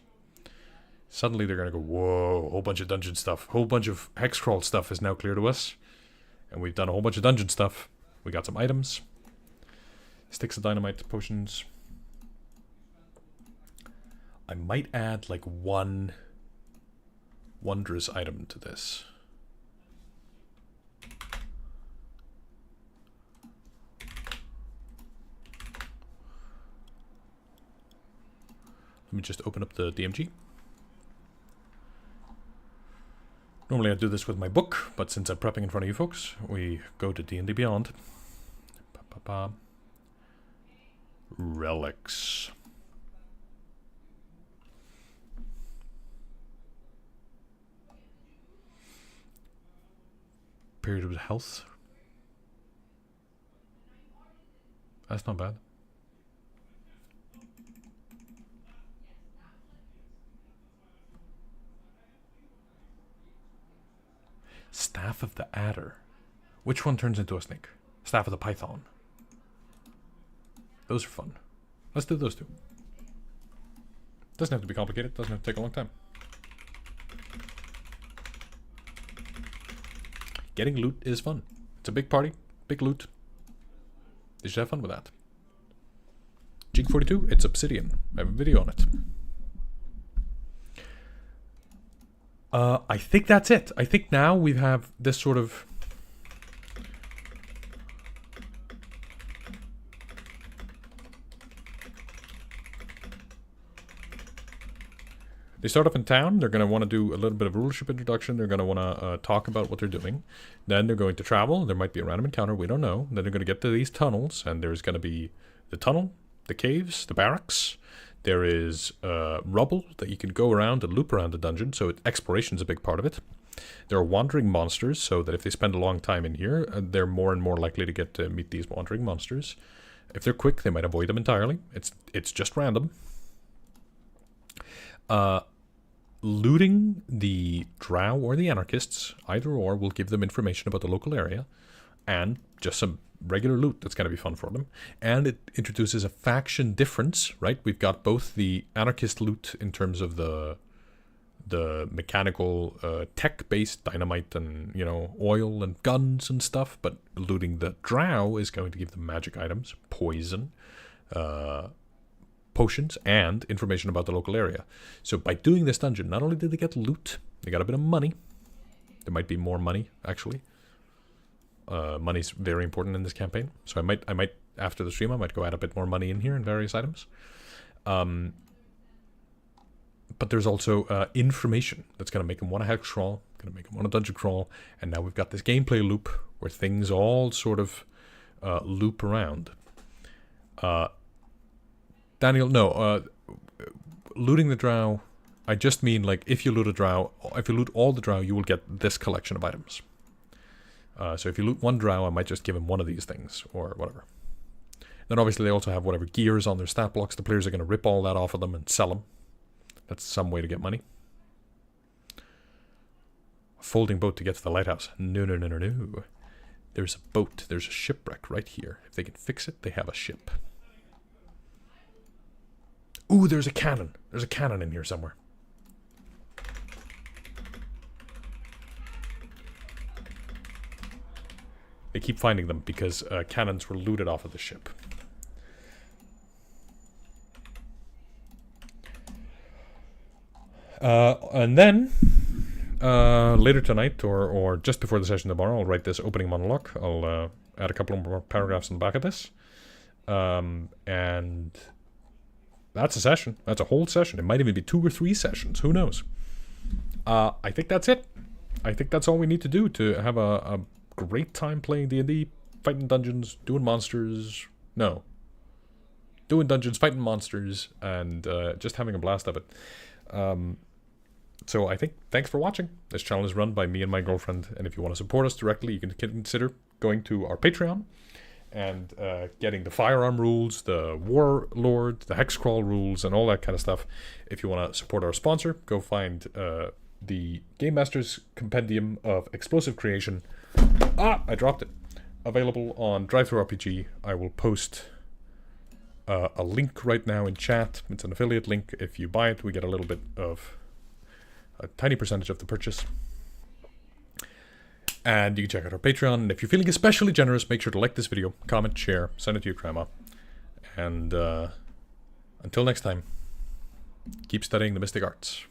Suddenly they're going to go, whoa, a whole bunch of dungeon stuff. A whole bunch of HEXCRAWL stuff is now clear to us. And we've done a whole bunch of dungeon stuff. We got some items. Sticks of dynamite, potions. I might add like one wondrous item to this. Let me just open up the DMG. Normally I do this with my book, but since I'm prepping in front of you folks, we go to D&D Beyond. Relics. Period of health. That's not bad. Staff of the Adder. Which one turns into a snake? Staff of the Python. Those are fun. Let's do those two. Doesn't have to be complicated. Doesn't have to take a long time. Getting loot is fun. It's a big party. Big loot. You should have fun with that. Jig 42. It's obsidian. I have a video on it. I think that's it. I think now we have this sort of... They start off in town. They're going to want to do a little bit of rulership introduction. They're going to want to talk about what they're doing. Then they're going to travel. There might be a random encounter. We don't know. Then they're going to get to these tunnels, and there's going to be the tunnel, the caves, the barracks. There is rubble that you can go around and loop around the dungeon, so exploration is a big part of it. There are wandering monsters, so that if they spend a long time in here, they're more and more likely to get to meet these wandering monsters. If they're quick, they might avoid them entirely. It's just random. Looting the drow or the anarchists, either or, will give them information about the local area, and just some regular loot that's going to be fun for them. And it introduces a faction difference, right? We've got both the anarchist loot in terms of the mechanical tech-based dynamite and, you know, oil and guns and stuff, but looting the drow is going to give them magic items, poison, potions, and information about the local area. So by doing this dungeon, not only did they get loot, they got a bit of money. There might be more money, actually. Money's very important in this campaign. So I might after the stream, I might go add a bit more money in here in various items. But there's also information that's going to make them want to hex crawl, going to make them want to dungeon crawl, and now we've got this gameplay loop where things all sort of loop around. Daniel, no, looting the drow, I just mean, like, if you loot a drow, if you loot all the drow, you will get this collection of items. So if you loot one drow, I might just give him one of these things, or whatever. Then obviously they also have whatever gears on their stat blocks. The players are going to rip all that off of them and sell them. That's some way to get money. A folding boat to get to the lighthouse. No, no, no, no, no. There's a boat. There's a shipwreck right here. If they can fix it, they have a ship. Ooh, there's a cannon. There's a cannon in here somewhere. They keep finding them because cannons were looted off of the ship. And then, later tonight, or just before the session tomorrow, I'll write this opening monologue. I'll add a couple more paragraphs in the back of this. And that's a session. That's a whole session. It might even be 2 or 3 sessions. Who knows? I think that's it. I think that's all we need to do to have a great time playing D&D, fighting dungeons, doing monsters. No. Doing dungeons, fighting monsters, and just having a blast of it. So I think, thanks for watching. This channel is run by me and my girlfriend, and if you want to support us directly, you can consider going to our Patreon and getting the firearm rules, the warlord, the hexcrawl rules, and all that kind of stuff. If you want to support our sponsor, go find the Game Master's Compendium of Explosive Creation. I dropped it. Available on DriveThruRPG. I will post a link right now in chat. It's an affiliate link. If you buy it, we get a little bit of a tiny percentage of the purchase. And you can check out our Patreon. And if you're feeling especially generous, make sure to like this video, comment, share, send it to your grandma. And until next time, keep studying the mystic arts.